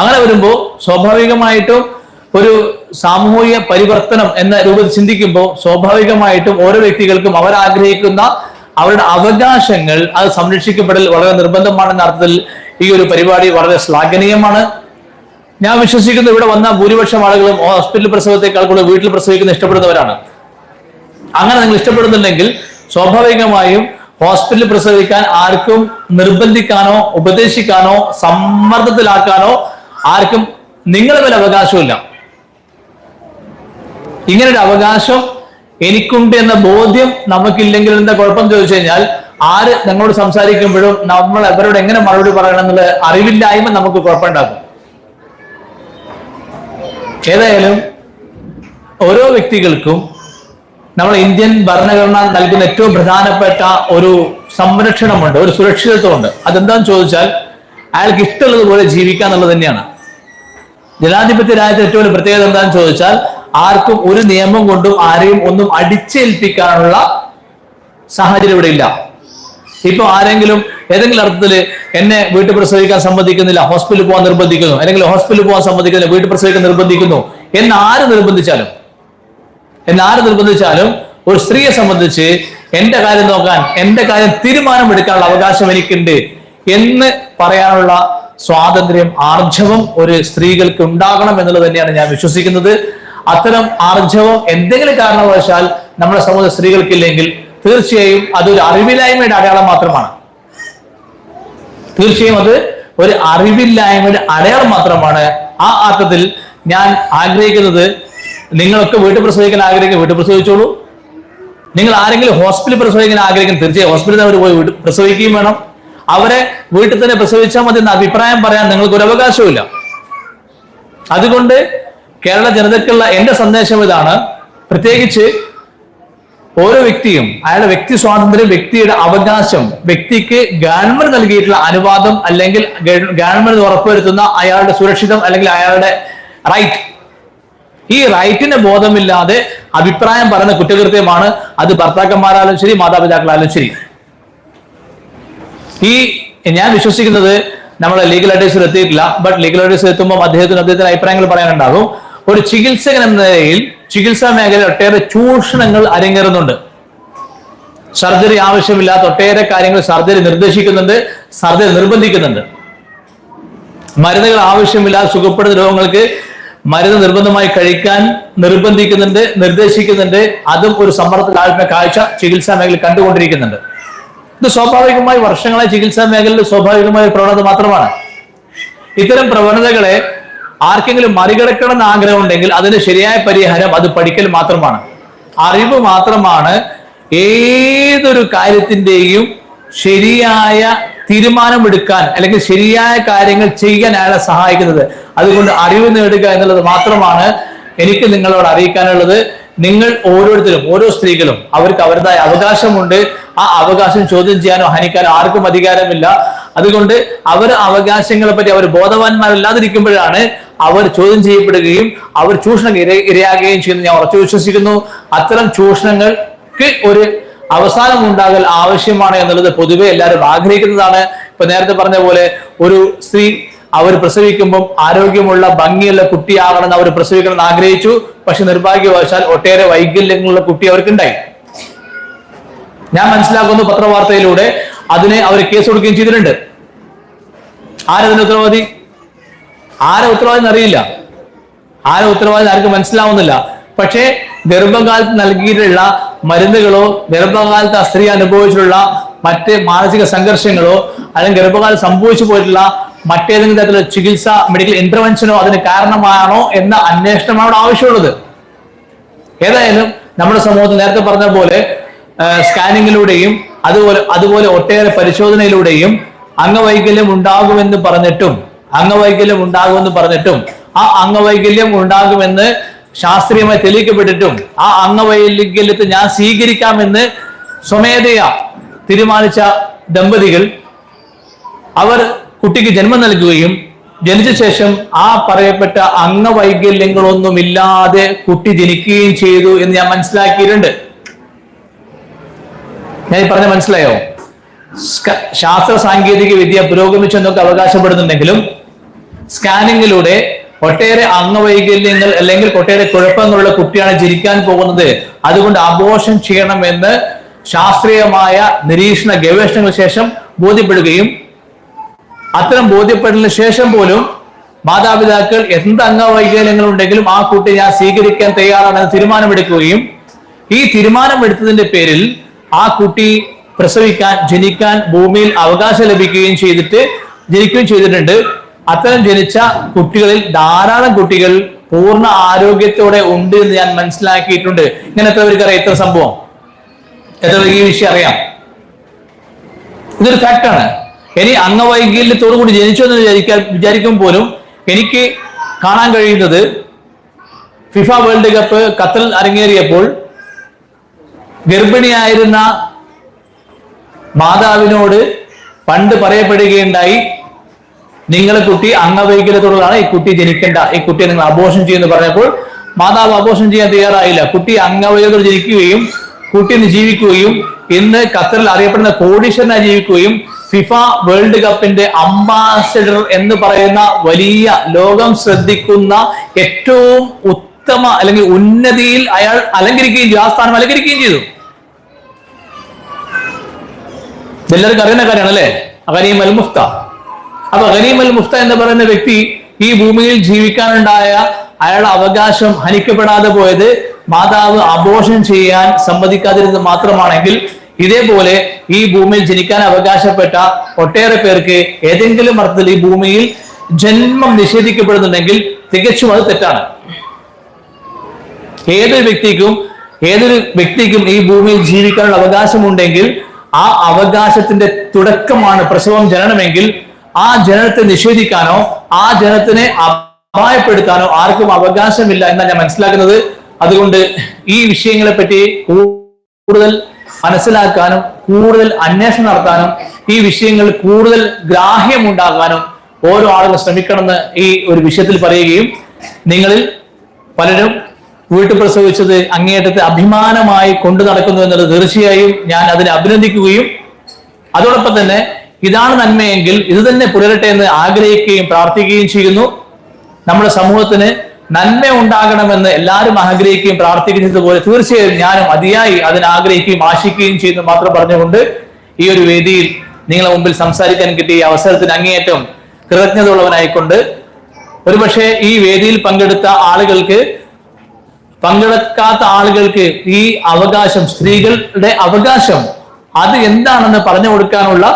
അങ്ങനെ വരുമ്പോൾ സ്വാഭാവികമായിട്ടും ഒരു സാമൂഹിക പരിവർത്തനം എന്ന രൂപത്തിൽ ചിന്തിക്കുമ്പോൾ സ്വാഭാവികമായിട്ടും ഓരോ വ്യക്തികൾക്കും അവർ ആഗ്രഹിക്കുന്ന അവരുടെ അവകാശങ്ങൾ അത് സംരക്ഷിക്കപ്പെടൽ വളരെ നിർബന്ധമാണെന്ന അർത്ഥത്തിൽ ഈ ഒരു പരിപാടി വളരെ ശ്ലാഘനീയമാണ്. ഞാൻ വിശ്വസിക്കുന്നു ഇവിടെ വന്ന ഭൂരിപക്ഷം ആളുകളും ഹോസ്പിറ്റൽ പ്രസവത്തെക്കാൾ കൂടുതൽ വീട്ടിൽ പ്രസവിക്കുന്ന ഇഷ്ടപ്പെടുന്നവരാണ്. അങ്ങനെ നിങ്ങൾ ഇഷ്ടപ്പെടുന്നില്ലെങ്കിൽ സ്വാഭാവികമായും ഹോസ്പിറ്റലിൽ പ്രസവിക്കാൻ ആർക്കും നിർബന്ധിക്കാനോ ഉപദേശിക്കാനോ സമ്മർദ്ദത്തിലാക്കാനോ ആർക്കും നിങ്ങളുടെ മേലെ അവകാശമില്ല. ഇങ്ങനൊരു അവകാശം എനിക്കുണ്ട് എന്ന ബോധ്യം നമുക്കില്ലെങ്കിൽ എന്താ കുഴപ്പം ചോദിച്ചു കഴിഞ്ഞാൽ, ആര് ഞങ്ങളോട് സംസാരിക്കുമ്പോഴും നമ്മൾ അവരോട് എങ്ങനെ മറുപടി പറയണം എന്നുള്ള അറിവില്ലായ്മ നമുക്ക് കുഴപ്പമുണ്ടാക്കും. ഏതായാലും ഓരോ വ്യക്തികൾക്കും നമ്മൾ ഇന്ത്യൻ ഭരണഘടന നൽകുന്ന ഏറ്റവും പ്രധാനപ്പെട്ട ഒരു സംരക്ഷണമുണ്ട്, ഒരു സുരക്ഷിതത്വമുണ്ട്. അതെന്താന്ന് ചോദിച്ചാൽ അയാൾക്ക് ഇഷ്ടമുള്ളതുപോലെ ജീവിക്കുക എന്നുള്ളത് തന്നെയാണ്. ജനാധിപത്യ രാജ്യത്തെ ഏറ്റവും വലിയ പ്രത്യേകത എന്താണെന്ന് ചോദിച്ചാൽ ആർക്കും ഒരു നിയമം കൊണ്ടും ആരെയും ഒന്നും അടിച്ചേൽപ്പിക്കാനുള്ള സാഹചര്യം ഇവിടെ ഇല്ല. ഇപ്പൊ ആരെങ്കിലും ഏതെങ്കിലും അർത്ഥത്തിൽ എന്നെ വീട്ടിൽ പ്രസവിക്കാൻ സമ്മതിക്കുന്നില്ല, ഹോസ്പിറ്റലിൽ പോകാൻ നിർബന്ധിക്കുന്നു, അല്ലെങ്കിൽ ഹോസ്പിറ്റലിൽ പോകാൻ സമ്മതിക്കുന്നില്ല, വീട്ടിൽ പ്രസവിക്കാൻ നിർബന്ധിക്കുന്നു എന്നാര് നിർബന്ധിച്ചാലും ഒരു സ്ത്രീയെ സംബന്ധിച്ച് എന്റെ കാര്യം നോക്കാൻ, എന്റെ കാര്യം തീരുമാനമെടുക്കാനുള്ള അവകാശം എനിക്കുണ്ട് എന്ന് പറയാനുള്ള സ്വാതന്ത്ര്യം, ആർജവം ഒരു സ്ത്രീകൾക്ക് ഉണ്ടാകണം എന്നുള്ളത് തന്നെയാണ് ഞാൻ വിശ്വസിക്കുന്നത്. അത്തരം ആർജവം എന്തെങ്കിലും കാരണവശാൽ നമ്മുടെ സമൂഹ സ്ത്രീകൾക്കില്ലെങ്കിൽ തീർച്ചയായും അതൊരു അറിവില്ലായ്മയുടെ അടയാളം മാത്രമാണ്. തീർച്ചയായും അത് ഒരു അറിവില്ലായ്മയുടെ അടയാളം മാത്രമാണ്. ആ അർത്ഥത്തിൽ ഞാൻ ആഗ്രഹിക്കുന്നത്, നിങ്ങളൊക്കെ വീട്ടിൽ പ്രസവിക്കാൻ ആഗ്രഹിക്കുക വീട്ടിൽ പ്രസവിച്ചോളൂ. നിങ്ങൾ ആരെങ്കിലും ഹോസ്പിറ്റലിൽ പ്രസവിക്കാൻ ആഗ്രഹിക്കും, തീർച്ചയായും ഹോസ്പിറ്റലിൽ അവർ പോയി പ്രസവിക്കുകയും വേണം. അവരെ വീട്ടിൽ തന്നെ പ്രസവിച്ചാൽ മതി എന്ന അഭിപ്രായം പറയാൻ നിങ്ങൾക്ക് ഒരു അവകാശമില്ല. അതുകൊണ്ട് കേരള ജനതയ്ക്കുള്ള എന്റെ സന്ദേശം ഇതാണ്. പ്രത്യേകിച്ച് ഓരോ വ്യക്തിയും അയാളുടെ വ്യക്തി സ്വാതന്ത്ര്യം, വ്യക്തിയുടെ അവകാശം, വ്യക്തിക്ക് ഗവൺമെന്റ് നൽകിയിട്ടുള്ള അനുവാദം അല്ലെങ്കിൽ ഗവൺമെന്റ് ഉറപ്പുവരുത്തുന്ന അയാളുടെ സുരക്ഷിതം അല്ലെങ്കിൽ അയാളുടെ റൈറ്റ്, ഈ റൈറ്റിന് ബോധമില്ലാതെ അഭിപ്രായം പറയുന്ന കുറ്റകൃത്യമാണ്. അത് ഭർത്താക്കന്മാരാലും ശരി, മാതാപിതാക്കളാലും ശരി. ഞാൻ വിശ്വസിക്കുന്നത് നമ്മൾ ലീഗൽ അഡ്വൈസർ എത്തിയിട്ടില്ല, ബട്ട് ലീഗൽ അഡ്വൈസർ എത്തുമ്പോൾ അദ്ദേഹത്തിന്റെ അഭിപ്രായങ്ങൾ പറയാനുണ്ടാകും. ഒരു ചികിത്സകൻ എന്ന നിലയിൽ ചികിത്സാ മേഖലയിൽ ഒട്ടേറെ ചൂഷണങ്ങൾ അരങ്ങേറുന്നുണ്ട്. സർജറി ആവശ്യമില്ലാത്ത ഒട്ടേറെ കാര്യങ്ങൾ സർജറി നിർദ്ദേശിക്കുന്നുണ്ട്, സർജറി നിർബന്ധിക്കുന്നുണ്ട്. മരുന്നുകൾ ആവശ്യമില്ലാതെ സുഖപ്പെടുന്ന രോഗങ്ങൾക്ക് മരുന്ന് നിർബന്ധമായി കഴിക്കാൻ നിർബന്ധിക്കുന്നുണ്ട്, നിർദ്ദേശിക്കുന്നുണ്ട്. അതും ഒരു സമ്മർദ്ദത്തിലാഴ്ന്ന കാഴ്ച ചികിത്സാ മേഖലയിൽ കണ്ടുകൊണ്ടിരിക്കുന്നുണ്ട്. ഇത് സ്വാഭാവികമായി വർഷങ്ങളായി ചികിത്സാ മേഖലയിൽ സ്വാഭാവികമായ പ്രവണത മാത്രമാണ്. ഇത്തരം പ്രവണതകളെ ആർക്കെങ്കിലും മറികടക്കണമെന്ന് ആഗ്രഹം ഉണ്ടെങ്കിൽ അതിന് ശരിയായ പരിഹാരം അത് പഠിക്കൽ മാത്രമാണ്. അറിവ് മാത്രമാണ് ഏതൊരു കാര്യത്തിന്റെയും ശരിയായ തീരുമാനമെടുക്കാൻ അല്ലെങ്കിൽ ശരിയായ കാര്യങ്ങൾ ചെയ്യാൻ അയാളെ സഹായിക്കുന്നത്. അതുകൊണ്ട് അറിവ് നേടുക എന്നുള്ളത് മാത്രമാണ് എനിക്ക് നിങ്ങളോട് അറിയിക്കാനുള്ളത്. നിങ്ങൾ ഓരോരുത്തരും, ഓരോ സ്ത്രീകളും അവർക്ക് അവരുടേതായ അവകാശമുണ്ട്. ആ അവകാശം ചോദ്യം ചെയ്യാനോ ഹനിക്കാനോ ആർക്കും അധികാരമില്ല. അതുകൊണ്ട് അവർ അവകാശങ്ങളെ പറ്റി അവർ ബോധവാന്മാരല്ലാതിരിക്കുമ്പോഴാണ് അവർ ചോദ്യം ചെയ്യപ്പെടുകയും അവർ ചൂഷണം ഇരയാകുകയും ചെയ്യുന്നത് ഞാൻ ഉറച്ചു വിശ്വസിക്കുന്നു. അത്തരം ചൂഷണങ്ങൾക്ക് ഒരു അവസാനം ഉണ്ടാകൽ ആവശ്യമാണ് എന്നുള്ളത് പൊതുവെ എല്ലാവരും ആഗ്രഹിക്കുന്നതാണ്. ഇപ്പൊ നേരത്തെ പറഞ്ഞ പോലെ ഒരു സ്ത്രീ അവർ പ്രസവിക്കുമ്പോൾ ആരോഗ്യമുള്ള ഭംഗിയുള്ള കുട്ടിയാകണമെന്ന് അവർ പ്രസവിക്കണമെന്ന് ആഗ്രഹിച്ചു. പക്ഷെ നിർഭാഗ്യവശാൽ ഒട്ടേറെ വൈകല്യങ്ങളുള്ള കുട്ടി അവർക്കുണ്ടായി. ഞാൻ മനസ്സിലാക്കുന്നു പത്രവാർത്തയിലൂടെ അതിനെ അവർ കേസ് കൊടുക്കുകയും ചെയ്തിട്ടുണ്ട്. ആരതിന് ഉത്തരവാദി? ആരെ ഉത്തരവാദി അറിയില്ല, ആരെ ഉത്തരവാദി ആർക്കും മനസ്സിലാവുന്നില്ല. പക്ഷേ ഗർഭകാലത്ത് നൽകിയിട്ടുള്ള മരുന്നുകളോ ഗർഭകാലത്ത് ആ സ്ത്രീ അനുഭവിച്ചിട്ടുള്ള മറ്റ് മാനസിക സംഘർഷങ്ങളോ അല്ലെങ്കിൽ ഗർഭകാലം സംഭവിച്ചു പോയിട്ടുള്ള മറ്റേതെങ്കിലും തരത്തിലുള്ള ചികിത്സ, മെഡിക്കൽ ഇന്റർവെൻഷനോ അതിന് കാരണമാണോ എന്ന അന്വേഷണമാണ് ആവശ്യമുള്ളത്. ഏതായാലും നമ്മുടെ സമൂഹത്തിൽ നേരത്തെ പറഞ്ഞ പോലെ സ്കാനിങ്ങിലൂടെയും അതുപോലെ ഒട്ടേറെ പരിശോധനയിലൂടെയും അംഗവൈകല്യം ഉണ്ടാകുമെന്ന് പറഞ്ഞിട്ടും ആ അംഗവൈകല്യം ഉണ്ടാകുമെന്ന് ശാസ്ത്രീയമായി തെളിയിക്കപ്പെട്ടിട്ടും ആ അംഗവൈകല്യത്തെ ഞാൻ സ്വീകരിക്കാമെന്ന് സ്വമേധയാ തീരുമാനിച്ച ദമ്പതികൾ അവർ കുട്ടിക്ക് ജന്മം നൽകുകയും ജനിച്ച ശേഷം ആ പറയപ്പെട്ട അംഗവൈകല്യങ്ങളൊന്നുമില്ലാതെ കുട്ടി ജനിക്കുകയും ചെയ്തു എന്ന് ഞാൻ മനസ്സിലാക്കിയിട്ടുണ്ട്. ഞാൻ പറഞ്ഞ മനസ്സിലായോ? ശാസ്ത്ര സാങ്കേതിക വിദ്യ പുരോഗമിച്ചെന്നൊക്കെ അവകാശപ്പെടുന്നുണ്ടെങ്കിലും സ്കാനിങ്ങിലൂടെ ഒട്ടേറെ അംഗവൈകല്യങ്ങൾ അല്ലെങ്കിൽ ഒട്ടേറെ കുഴപ്പങ്ങളുള്ള കുട്ടിയാണ് ജനിക്കാൻ പോകുന്നത്. അതുകൊണ്ട് അബോർഷൻ ചെയ്യണമെന്ന് ശാസ്ത്രീയമായ നിരീക്ഷണ ഗവേഷണങ്ങൾക്ക് ശേഷം ബോധ്യപ്പെടുകയും അത്തരം ബോധ്യപ്പെടലിന് ശേഷം പോലും മാതാപിതാക്കൾ എന്ത് അംഗവൈകല്യങ്ങൾ ഉണ്ടെങ്കിലും ആ കുട്ടി ഞാൻ സ്വീകരിക്കാൻ തയ്യാറാണെന്ന് തീരുമാനമെടുക്കുകയും ഈ തീരുമാനമെടുത്തതിന്റെ പേരിൽ ആ കുട്ടി പ്രസവിക്കാൻ, ജനിക്കാൻ ഭൂമിയിൽ അവകാശം ലഭിക്കുകയും ചെയ്തിട്ടുണ്ട്. അത്തരം ജനിച്ച കുട്ടികളിൽ ധാരാളം കുട്ടികൾ പൂർണ്ണ ആരോഗ്യത്തോടെ ഉണ്ട് എന്ന് ഞാൻ മനസ്സിലാക്കിയിട്ടുണ്ട്. ഇങ്ങനെ എത്ര പേർക്ക് അറിയാം? ഇത്ര സംഭവം എത്ര പേർക്ക് ഈ വിഷയം അറിയാം? ഇതൊരു ഫാക്റ്റാണ്. ഇനി അംഗവൈകല്യത്തോടു കൂടി ജനിച്ചു എന്ന് വിചാരിക്കും പോലും എനിക്ക് കാണാൻ കഴിയുന്നത് ഫിഫ വേൾഡ് കപ്പ് ഖത്തറിൽ അരങ്ങേറിയപ്പോൾ ഗർഭിണിയായിരുന്ന മാതാവിനോട് പണ്ട് പറയപ്പെടുകയുണ്ടായി, നിങ്ങളെ കുട്ടി അംഗവൈകല്യത്തോടുള്ളതാണ്, ഈ കുട്ടി ജനിക്കേണ്ട, ഈ കുട്ടിയെ നിങ്ങൾ അബോർഷൻ ചെയ്യുമെന്ന് പറഞ്ഞപ്പോൾ മാതാവ് അബോർഷൻ ചെയ്യാൻ തയ്യാറായില്ല. കുട്ടി അംഗവൈകല്യത്തോട് ജനിക്കുകയും കുട്ടി ജീവിക്കുകയും ഇന്ന് ഖത്തറിൽ അറിയപ്പെടുന്ന കോടീശ്വരനായി ജീവിക്കുകയും ഫിഫ വേൾഡ് കപ്പിന്റെ അംബാസഡർ എന്ന് പറയുന്ന വലിയ ലോകം ശ്രദ്ധിക്കുന്ന ഏറ്റവും ഉത്തമ അല്ലെങ്കിൽ ഉന്നതിയിൽ അയാൾ അലങ്കരിക്കുകയും ചെയ്തു, ആ സ്ഥാനം അലങ്കരിക്കുകയും ചെയ്തു. എല്ലാവർക്കും അറിയുന്ന കാര്യമാണ് അല്ലെ? ഗനീം അൽ മുഫ്ത. അപ്പൊ ഗനീം അൽ മുഫ്ത എന്ന് പറയുന്ന വ്യക്തി ഈ ഭൂമിയിൽ ജീവിക്കാനുണ്ടായ അയാളുടെ അവകാശം ഹനിക്കപ്പെടാതെ പോയത് മാതാവ് അബോർഷൻ ചെയ്യാൻ സമ്മതിക്കാതിരുന്നത് മാത്രമാണെങ്കിൽ, ഇതേപോലെ ഈ ഭൂമിയിൽ ജനിക്കാൻ അവകാശപ്പെട്ട ഒട്ടേറെ പേർക്ക് ഏതെങ്കിലും അർത്ഥത്തിൽ ഈ ഭൂമിയിൽ ജന്മം നിഷേധിക്കപ്പെടുന്നുണ്ടെങ്കിൽ തികച്ചും അത് തെറ്റാണ്. ഏതൊരു വ്യക്തിക്കും ഏതൊരു വ്യക്തിക്കും ഈ ഭൂമിയിൽ ജീവിക്കാനുള്ള അവകാശമുണ്ടെങ്കിൽ ആ അവകാശത്തിന്റെ തുടക്കമാണ് പ്രസവം, ജനനമെങ്കിൽ ആ ജനനത്തെ നിഷേധിക്കാനോ ആ ജനത്തിനെ അപായപ്പെടുത്താനോ ആർക്കും അവകാശമില്ല എന്നാണ് ഞാൻ മനസ്സിലാക്കുന്നത്. അതുകൊണ്ട് ഈ വിഷയങ്ങളെ പറ്റി കൂടുതൽ മനസ്സിലാക്കാനും കൂടുതൽ അന്വേഷണം നടത്താനും ഈ വിഷയങ്ങൾ കൂടുതൽ ഗ്രാഹ്യമുണ്ടാകാനും ഓരോ ആളുകളും ശ്രമിക്കണമെന്ന് ഈ ഒരു വിഷയത്തിൽ പറയുകയും, നിങ്ങളിൽ പലരും വീട്ടിൽ പ്രസവിച്ചത് അങ്ങേയറ്റത്തെ അഭിമാനമായി കൊണ്ടു നടക്കുന്നു എന്നുള്ളത് തീർച്ചയായും ഞാൻ അതിനെ അഭിനന്ദിക്കുകയും അതോടൊപ്പം തന്നെ ഇതാണ് നന്മയെങ്കിൽ ഇത് തന്നെ പുലരട്ടെ എന്ന് ആഗ്രഹിക്കുകയും പ്രാർത്ഥിക്കുകയും ചെയ്യുന്നു. നമ്മുടെ സമൂഹത്തിന് നന്മ ഉണ്ടാകണമെന്ന് എല്ലാവരും ആഗ്രഹിക്കുകയും പ്രാർത്ഥിക്കുന്നതുപോലെ തീർച്ചയായും ഞാനും അതിയായി അതിന് ആഗ്രഹിക്കുകയും ആശിക്കുകയും ചെയ്യുന്നു മാത്രം പറഞ്ഞുകൊണ്ട് ഈ ഒരു വേദിയിൽ നിങ്ങളെ മുമ്പിൽ സംസാരിക്കാൻ കിട്ടിയ അവസരത്തിന് അങ്ങേയറ്റം കൃതജ്ഞതയുള്ളവനായിക്കൊണ്ട്, ഒരുപക്ഷെ ഈ വേദിയിൽ പങ്കെടുക്കാത്ത ആളുകൾക്ക് ഈ അവകാശം, സ്ത്രീകളുടെ അവകാശം അത് എന്താണെന്ന് പറഞ്ഞു കൊടുക്കാനുള്ള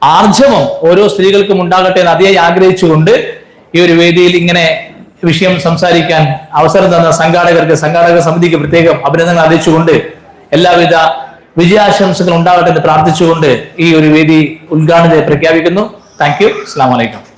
ആർജവം ഓരോ സ്ത്രീകൾക്കും ഉണ്ടാകട്ടെ എന്ന് അതിയായി ആഗ്രഹിച്ചുകൊണ്ട് ഈ ഒരു വേദിയിൽ ഇങ്ങനെ വിഷയം സംസാരിക്കാൻ അവസരം തന്ന സംഘാടക സമിതിക്ക് പ്രത്യേകം അഭിനന്ദനങ്ങൾ അറിയിച്ചുകൊണ്ട് എല്ലാവിധ വിജയാശംസകൾ ഉണ്ടാകട്ടെ എന്ന് പ്രാർത്ഥിച്ചുകൊണ്ട് ഈ ഒരു വേദി ഉദ്ഘാടനം പ്രഖ്യാപിക്കുന്നു. Thank you. അസ്സലാമു അലൈക്കും.